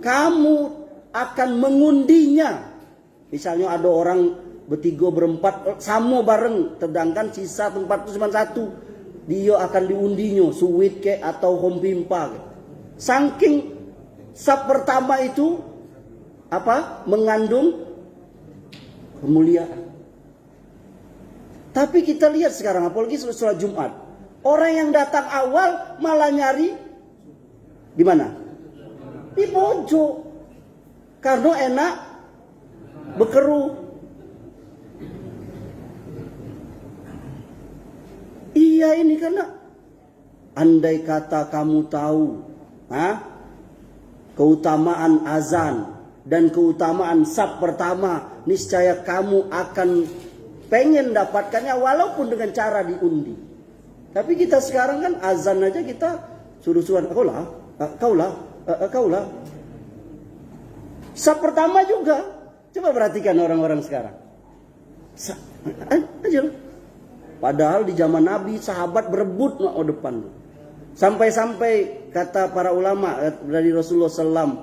kamu akan mengundinya. Misalnya ada orang bertiga berempat sama bareng, sedangkan sisa tempat itu cuma satu, dia akan diundinya suwit ke atau hompimpa ke. Saking saf pertama itu mengandung kemuliaan. Tapi kita lihat sekarang apalagi sholat Jumat, orang yang datang awal malah nyari di mana? Di pojok. Karena enak bekeru. Iya ini karena andai kata kamu tahu keutamaan azan dan keutamaan saf pertama, niscaya kamu akan pengen dapatkannya walaupun dengan cara diundi. Tapi kita sekarang kan azan aja kita suruh-suruhan, kaulah. Saf pertama juga. Coba perhatikan orang-orang sekarang. Aja lah. Padahal di zaman Nabi sahabat berebut mau depan. Sampai-sampai kata para ulama dari Rasulullah SAW,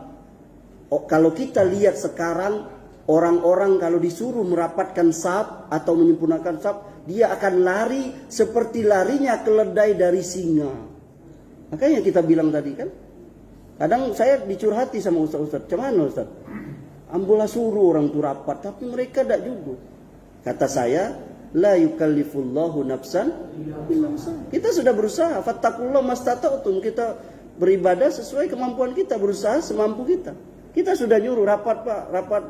kalau kita lihat sekarang orang-orang kalau disuruh merapatkan saf atau menyempurnakan saf, dia akan lari seperti larinya keledai dari singa. Makanya kita bilang tadi kan, kadang saya dicurhati sama ustaz-ustaz, cuman ustaz, ambulah suruh orang itu rapat, tapi mereka tidak juga. Kata saya, la yukallifullahu nafsan illa wus'aha. Kita sudah berusaha, fattaqullaha mastata'tum, kita beribadah sesuai kemampuan kita, berusaha semampu kita. Kita sudah nyuruh rapat Pak, rapat.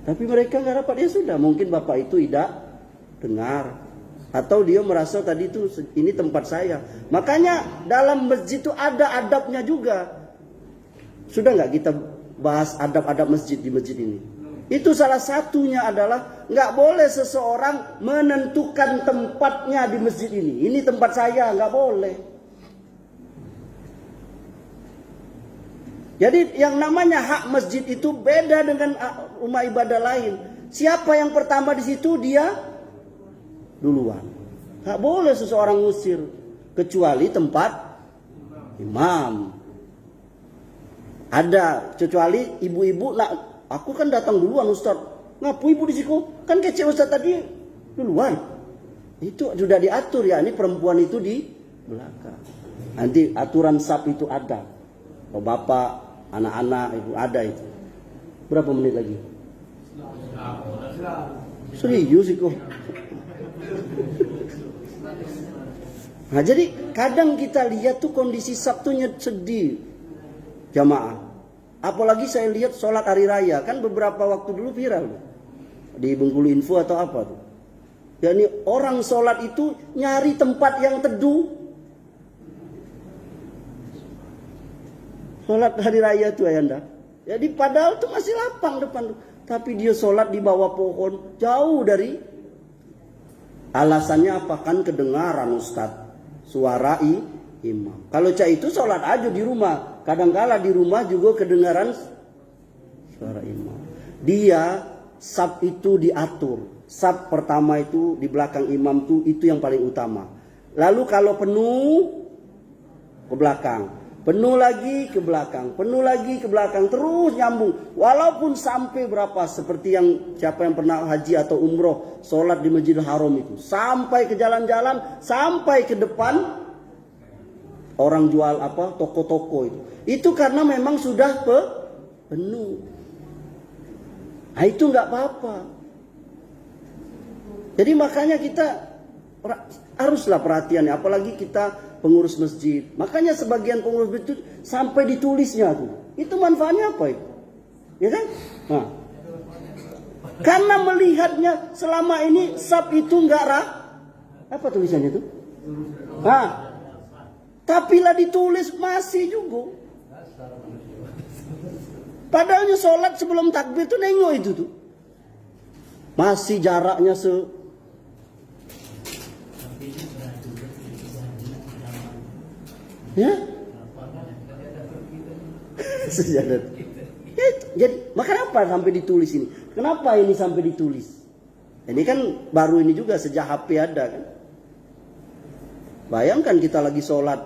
Tapi mereka nggak rapat, ya sudah. Mungkin bapak itu tidak dengar, atau dia merasa tadi itu ini tempat saya. Makanya dalam masjid itu ada adabnya juga. Sudah nggak kita bahas adab-adab masjid di masjid ini? Itu salah satunya adalah nggak boleh seseorang menentukan tempatnya di masjid ini. Ini tempat saya, nggak boleh. Jadi yang namanya hak masjid itu beda dengan rumah ibadah lain. Siapa yang pertama di situ, dia duluan. Gak boleh seseorang ngusir, kecuali tempat imam. Ada, kecuali ibu-ibu, nah aku kan datang duluan Ustaz. Ngapu ibu di situ? Kan kece Ustaz tadi duluan. Itu sudah diatur ya, ini perempuan itu di belakang. Nanti aturan saf itu ada. Kalau bapak, anak-anak itu ada itu. Berapa menit lagi? Serius kok. Nah jadi kadang kita lihat tuh kondisi Sabtunya sedih jamaah. Apalagi saya lihat sholat hari raya, kan beberapa waktu dulu viral di Bengkulu Info atau apa tuh. Yani orang sholat itu nyari tempat yang teduh. Sholat hari raya tuh ayanda. Jadi padahal tuh masih lapang depan tuh. Tapi dia sholat di bawah pohon, jauh dari. Alasannya apa? Kan kedengaran Ustaz, suara imam. Kalau cah itu sholat aja di rumah. Kadangkala di rumah juga kedengaran suara imam. Dia saf itu diatur. Saf pertama itu di belakang imam tuh, itu yang paling utama. Lalu kalau penuh ke belakang. Penuh lagi ke belakang, penuh lagi ke belakang, terus nyambung. Walaupun sampai berapa, seperti yang siapa yang pernah haji atau umroh, sholat di Masjidil Haram itu. Sampai ke jalan-jalan, sampai ke depan orang jual apa, toko-toko itu. Itu karena memang sudah penuh. Nah itu nggak apa-apa. Jadi makanya kita haruslah perhatian, apalagi kita pengurus masjid. Makanya sebagian pengurus masjid sampai ditulisnya tuh. Itu manfaatnya apa itu? Ya kan? Nah. Karena melihatnya selama ini saf itu enggak apa tulisannya itu? Nah. Tapi lah ditulis masih juga. Padahalnya sholat sebelum takbir tuh nengok itu tuh. Masih jaraknya ya, sejadat. Ya, jadi makanya apa sampai ditulis ini? Kenapa ini sampai ditulis? Ini kan baru ini juga sejak HP ada kan. Bayangkan kita lagi sholat,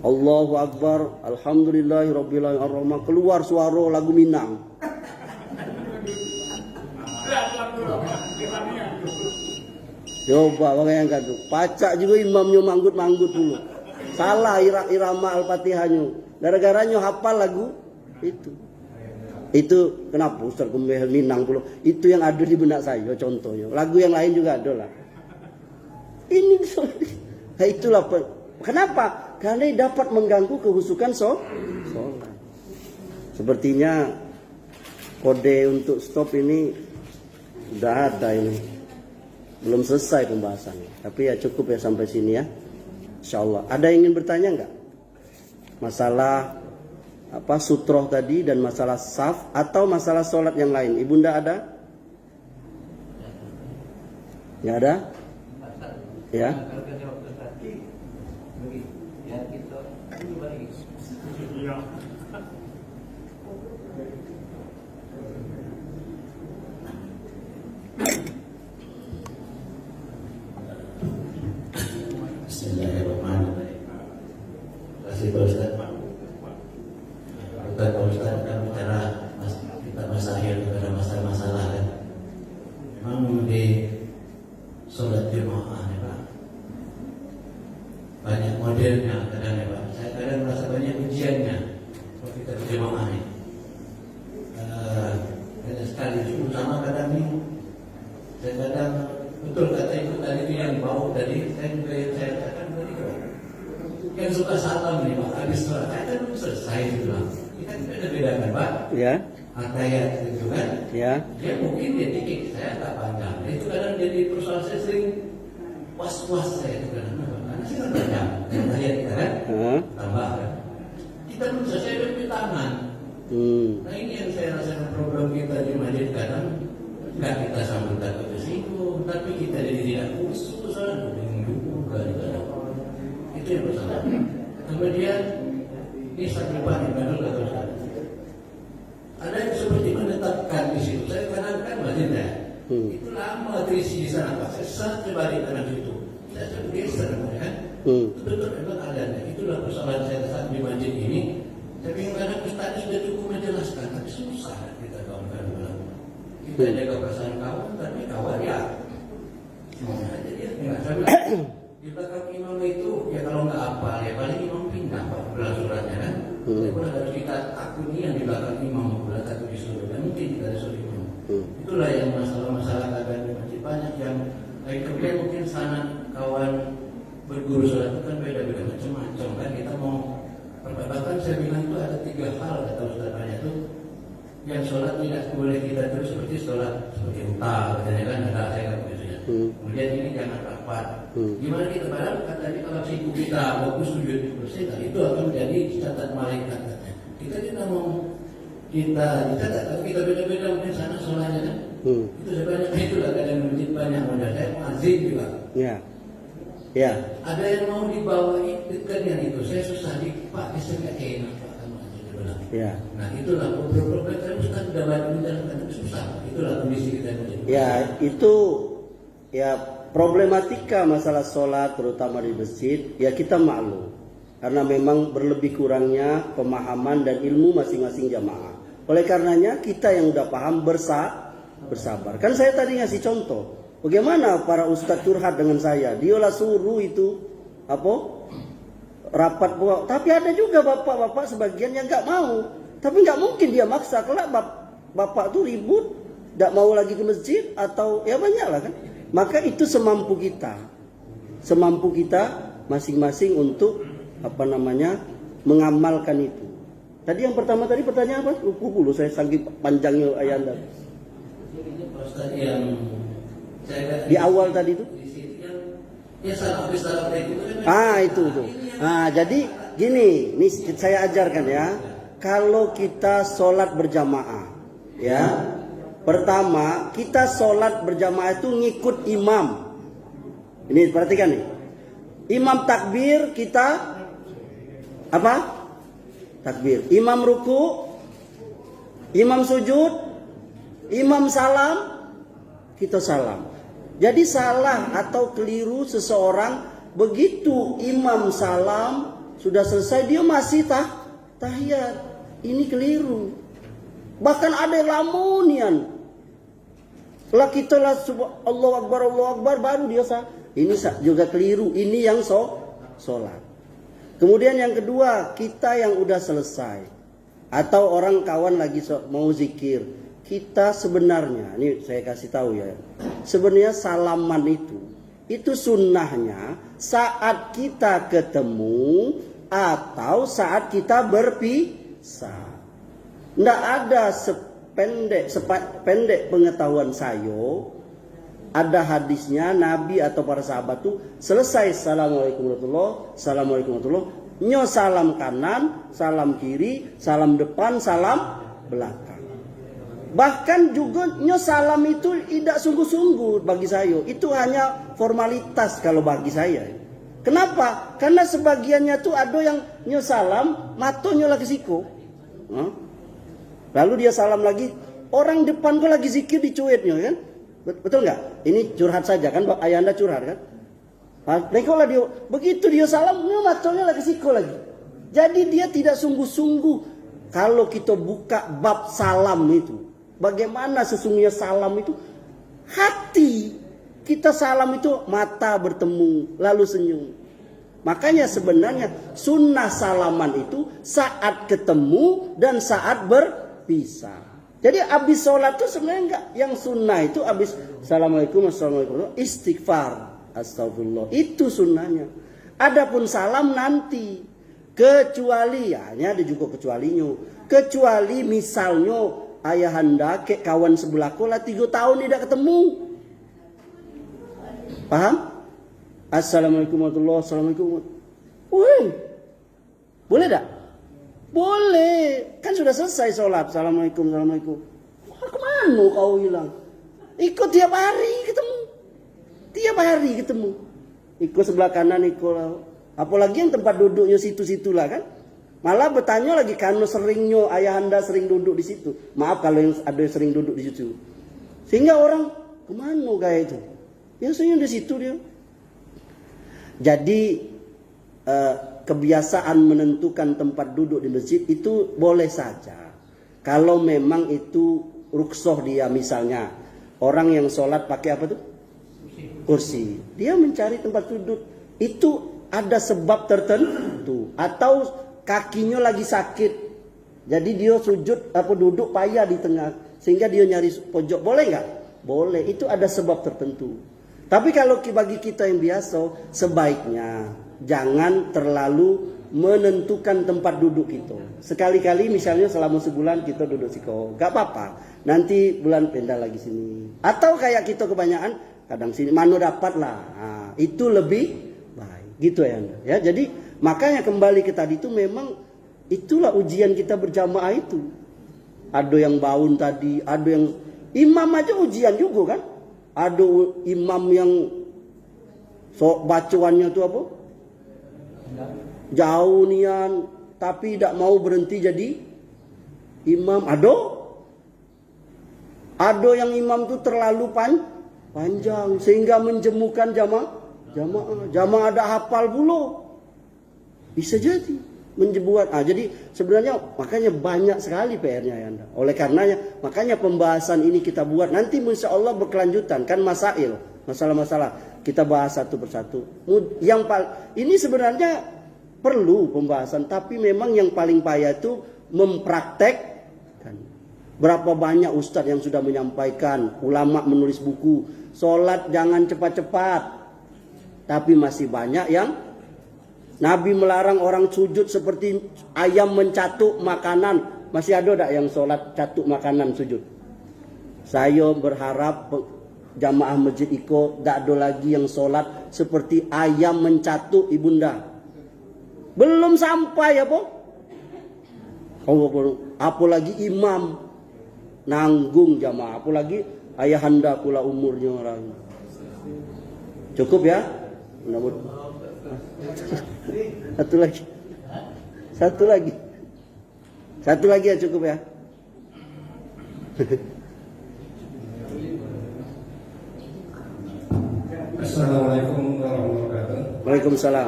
Allahu Akbar, Alhamdulillahirabbil alamin, keluar suara lagu Minang. Coba makanya kan tuh, pacak juga imamnya manggut-manggut dulu. Salah irama Al-Fatihahnya. Gara-garanya hafal lagu itu. Itu kenapa Ustaz Gembel Minang dulu? Itu yang ada di benak saya contohnya. Lagu yang lain juga ada lah. Ini nah, itulah kenapa? Karena dapat mengganggu kehusukan sholat. Sepertinya kode untuk stop ini sudah ada ini. Belum selesai pembahasannya. Tapi ya cukup ya sampai sini ya. Insyaallah. Ada yang ingin bertanya enggak? Masalah apa sutroh tadi dan masalah saf atau masalah sholat yang lain. Ibunda ada? Enggak ada? Ya. Saya kadang betul kata ibu tadi itu yang bau tadi, saya katakan tadi yang suka salam nih Pak, habis sholat saya kan belum selesai itu lah. Kita beda kan Pak? Ya. Atayat itu kan? Ya. Dia mungkin dia dikit, saya tak panjang. Itu kadang jadi persoalan saya sering was-was saya itu kadang. Karena saya kan panjang, atayat kita kan? Tambah kan? Kita belum selesai dari tangan. Nah ini yang saya rasakan problem kita di masjid kadang nggak kita sambut takut resiko, tapi kita jadi tidak khusus, bingung juga kadang. Itu yang pertama. Kemudian ini satu depan yang baru kata Ustaz. Ada yang seperti menetapkan di situ. Saya kadang-kadang masjidnya itu lama terisi di sana Pak. Saya sesat balik kanan situ. Saya bergeser kan. Itu betul memang ada. Itulah persoalan saya saat di masjid ini. Tapi kadang Ustaz sudah cukup menjelaskan, tapi susah kita kawan-kawan. Kita jaga perasaan kawan, tapi kawan ya semuanya aja dia. Di belakang imam itu ya kalau nggak hafal ya paling imam pindah Pak belah suratnya kan. Tapi kalau harus kita akuni yang di belakang imam belah takut disuruh dan mungkin kita disuruh imam. Itulah yang masalah-masalah kadang masih banyak yang kemudian mungkin sana kawan berguru sholat itu kan beda-beda macam-macam kan. Kita mau bahkan saya bilang itu ada 3 hal kata Ustaz banyak itu yang sholat tidak boleh kita terus seperti sholat seperti utah katanya kan ada saya kan begitu ya. Kemudian ini jangan rapat. Gimana kita padahal katanya kalau siku kita fokus sujud bersih itu akan menjadi catat malaikat katanya. Kita tidak mau kita dicatat kalau kita beda-beda mungkin sana sholatnya kan. Itu sebanyak itulah kadang masjid banyak modal saya azim juga. Ya. Ya. Ada yang mau dibawa dekat yang itu saya susah Pak bisa nggak enak Pak kamu aja bilang. Ya. Nah itulah problem saya Ustaz sudah banyak menjalankan tapi susah. Itulah kondisi kita menjadi. Ya itu ya problematika masalah sholat terutama di masjid ya kita maklum karena memang berlebih kurangnya pemahaman dan ilmu masing-masing jamaah. Oleh karenanya kita yang udah paham bersabar. Kan saya tadi ngasih contoh. Bagaimana para ustadz curhat dengan saya? Dialah suruh itu rapat bawa. Tapi ada juga bapak-bapak sebagian yang nggak mau. Tapi nggak mungkin dia maksa. Kalau bapak tuh ribut, nggak mau lagi ke masjid atau ya banyak lah kan. Maka itu semampu kita masing-masing untuk mengamalkan itu. Tadi yang pertama tadi pertanyaan apa? Lupa dulu saya saking panjangnya ayat yang di awal tadi itu. Itu. Jadi gini, nih saya ajarkan ya. Kalau kita sholat berjamaah, ya, pertama kita sholat berjamaah itu ngikut imam. Ini perhatikan nih. Imam takbir kita apa? Takbir. Imam ruku, imam sujud, imam salam, kita salam. Jadi salah atau keliru seseorang begitu imam salam sudah selesai dia masih tahiyat. Ini keliru. Bahkan ada yang lamunian. Lah kita lah Allahu Akbar baru dia sah. Ini juga keliru. Ini yang sholat. Kemudian yang kedua, kita yang udah selesai atau orang kawan lagi mau zikir. Kita sebenarnya, ini saya kasih tahu ya, sebenarnya salaman itu sunnahnya saat kita ketemu atau saat kita berpisah. Nggak ada sependek pengetahuan saya, ada hadisnya Nabi atau para sahabat tuh selesai Assalamualaikum warahmatullahi, nyo salam kanan, salam kiri, salam depan, salam belakang. Bahkan juga nyo salam itu tidak sungguh-sungguh bagi saya. Itu hanya formalitas kalau bagi saya. Kenapa? Karena sebagiannya tuh ada yang nyo salam, matonya lagi siko. Lalu dia salam lagi, orang depan kok lagi zikir dicuitnya kan? Betul nggak? Ini curhat saja kan, ayanda curhat kan? Nah, dia begitu dia salam, matonya lagi siko lagi. Jadi dia tidak sungguh-sungguh. Kalau kita buka bab salam itu, bagaimana sesungguhnya salam itu? Hati kita salam itu mata bertemu lalu senyum. Makanya sebenarnya sunnah salaman itu saat ketemu dan saat berpisah. Jadi habis sholat tuh sebenarnya enggak. Yang sunnah itu habis assalamualaikum, assalamualaikum, istighfar, astagfirullah. Itu sunnahnya. Adapun salam nanti. Kecuali, ya ini ada juga kecualinya. Kecuali misalnya ayahanda ke kawan sebelah kola 3 tahun tidak ketemu. Paham? Assalamualaikum warahmatullahi wabarakatuh. Assalamualaikum. Wih. Boleh tak? Boleh. Kan sudah selesai sholat. Assalamualaikum, assalamualaikum. Wah, kemana kau hilang? Ikut tiap hari ketemu. Tiap hari ketemu. Ikut sebelah kanan, ikut. Apalagi yang tempat duduknya situ-situlah kan. Malah bertanya lagi karena seringnya ayahanda sering duduk di situ. Maaf kalau yang ada yang sering duduk di situ. Sehingga orang kemana kayak itu? Biasanya di situ dia. Jadi kebiasaan menentukan tempat duduk di masjid itu boleh saja. Kalau memang itu rukhsah dia, misalnya orang yang sholat pakai apa tuh? Kursi. Dia mencari tempat duduk. Itu ada sebab tertentu. Atau kakinya lagi sakit. Jadi dia sujud apa duduk payah di tengah. Sehingga dia nyari pojok. Boleh nggak? Boleh. Itu ada sebab tertentu. Tapi kalau bagi kita yang biasa, sebaiknya jangan terlalu menentukan tempat duduk kita. Sekali-kali misalnya selama sebulan kita duduk siko, gak apa-apa. Nanti bulan pindah lagi sini. Atau kayak kita kebanyakan, kadang sini, mana dapat lah. Nah, itu lebih baik. Gitu ya. Jadi makanya kembali ke tadi itu memang itulah ujian kita berjamaah itu. Ada yang baun tadi, ada yang imam aja ujian juga kan. Ada imam yang bacaannya itu apa? Jauh nian, tapi tidak mau berhenti jadi imam. Ada yang imam itu terlalu panjang sehingga menjemukan jamaah ada hafal pula. Bisa jadi menjebuat. Jadi sebenarnya makanya banyak sekali PR-nya ya Anda. Oleh karenanya makanya pembahasan ini kita buat nanti insya Allah berkelanjutan kan masalah-masalah kita bahas satu persatu. Ini sebenarnya perlu pembahasan tapi memang yang paling payah itu mempraktekkan. Berapa banyak ustadz yang sudah menyampaikan, ulama menulis buku, sholat jangan cepat-cepat. Tapi masih banyak yang Nabi melarang orang sujud seperti ayam mencatuk makanan. Masih ada tak yang sholat catuk makanan sujud? Saya berharap jamaah masjid Iko tak ada lagi yang sholat seperti ayam mencatuk ibunda. Belum sampai apa? Apalagi imam nanggung jamaah. Apalagi ayahanda pula umurnya orang. Cukup ya? Satu lagi ya cukup ya. Assalamualaikum warahmatullahi wabarakatuh. Waalaikumsalam.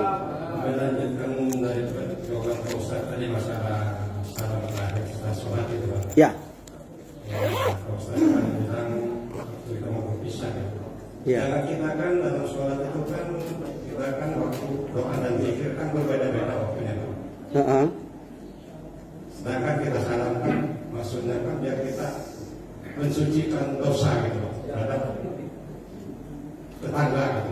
Melanjutkan dari jawaban Pak Ustaz tadi masalah salam terakhir setelah sholat itu Pak. Ya. Pak Ustaz kan bilang waktu kita mau berpisah ya. Ya. Karena kita kan dalam sholat itu kan kita kan waktu doa dan zikir kan berbeda-beda waktunya Pak. Sedangkan kita salamkan maksudnya kan biar kita mensucikan dosa gitu terhadap tetangga gitu.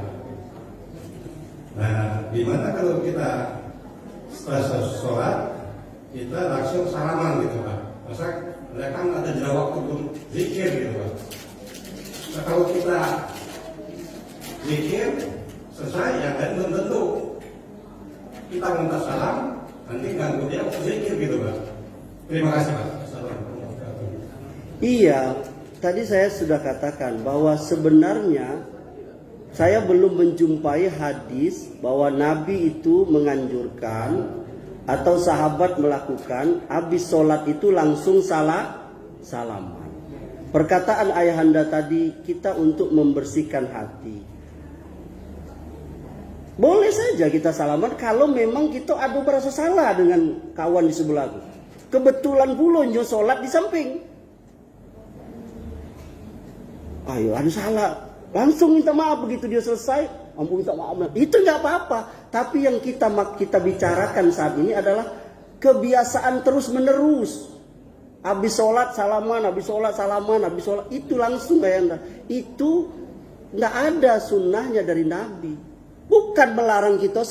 Nah, gimana kalau kita setelah sholat kita langsung salaman gitu Pak? Masa mereka ada jeda waktu untuk zikir gitu Pak? Nah, kalau kita zikir selesai ya kan belum tentu kita minta salam nanti ganggu dia waktu zikir gitu Pak. Terima kasih Pak. Assalamualaikum warahmatullahi wabarakatuh. Iya, tadi saya sudah katakan bahwa sebenarnya saya belum menjumpai hadis bahwa Nabi itu menganjurkan atau sahabat melakukan habis sholat itu langsung salaman. Perkataan ayahanda tadi kita untuk membersihkan hati. Boleh saja kita salaman kalau memang kita ada merasa salah dengan kawan di sebelah. Kebetulan pula nyo sholat di samping. Ayo ada salah. Langsung minta maaf begitu dia selesai, ampun minta maaf. Itu nggak apa-apa. Tapi yang kita bicarakan saat ini adalah kebiasaan terus menerus. Habis sholat salaman, habis sholat salaman, habis sholat itu langsung kayak itu nggak ada sunnahnya dari Nabi. Bukan melarang kita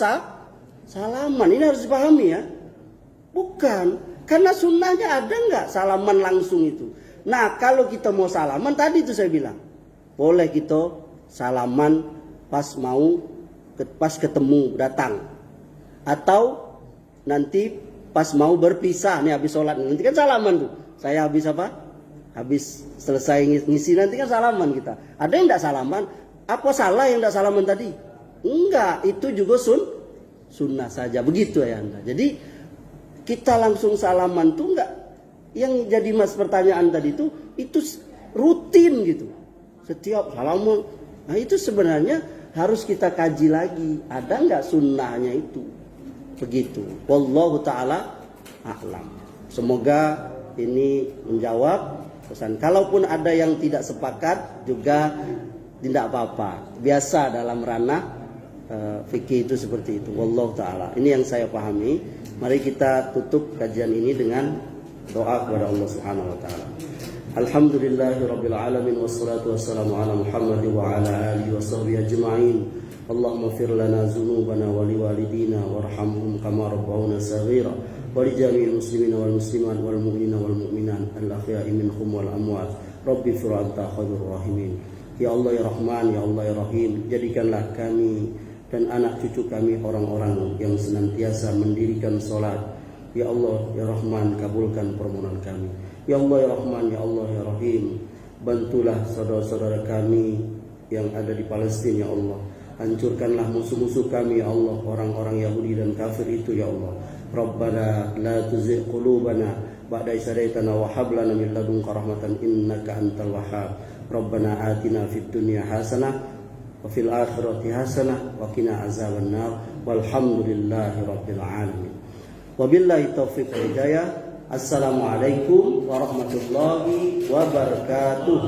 salaman, ini harus dipahami ya. Bukan, karena sunnahnya ada nggak salaman langsung itu. Nah kalau kita mau salaman tadi itu saya bilang boleh kita salaman pas ketemu datang, atau nanti pas mau berpisah nih habis sholat nanti kan salaman tuh. Saya habis apa? Habis selesai ngisi nanti kan salaman kita. Ada yang enggak salaman? Apa salah yang enggak salaman tadi? Enggak, itu juga sunnah saja. Begitu ya Anda. Jadi kita langsung salaman tuh enggak. Yang jadi mas pertanyaan tadi itu rutin gitu. Setiap salaman. Nah itu sebenarnya harus kita kaji lagi. Ada enggak sunnahnya itu? Begitu. Wallahu ta'ala a'lam. Semoga ini menjawab pesan. Kalaupun ada yang tidak sepakat juga tidak apa-apa. Biasa dalam ranah fikih itu seperti itu. Wallahu ta'ala. Ini yang saya pahami. Mari kita tutup kajian ini dengan doa kepada Allah Subhanahu wa taala. Alhamdulillahirabbil alamin wassalatu wassalamu ala Muhammad wa ala alihi washabbihi ajma'in. Allahumma fir lana dzunubana wa liwalidina warhamhum kama rabbawna shaghira wa li jami'il muslimina wal muslimat wal mu'minina wal mu'minat al ahya'i minhum wal amwat. Rabbi fir anta khairur rahimin. Ya Allah ya Rahman, ya Allah ya Rahim, jadikanlah kami dan anak cucu kami orang-orang yang senantiasa mendirikan salat. Ya Allah ya Rahman, kabulkan permohonan kami. Ya Allah ya Rahman, ya Allah ya Rahim, bantulah saudara-saudara kami yang ada di Palestina ya Allah. Hancurkanlah musuh-musuh kami ya Allah, orang-orang Yahudi dan kafir itu ya Allah. Rabbana la tuzigh qulubana ba'da idh hadaitana wa hab lana min ladunka rahmatan innaka antal wahhab. Rabbana atina fid dunya hasanah wa fil akhirati hasanah wa qina azabannar. Walhamdulillahi rabbil alamin. Wabillahi taufiq wal hidayah. Assalamualaikum warahmatullahi wabarakatuh.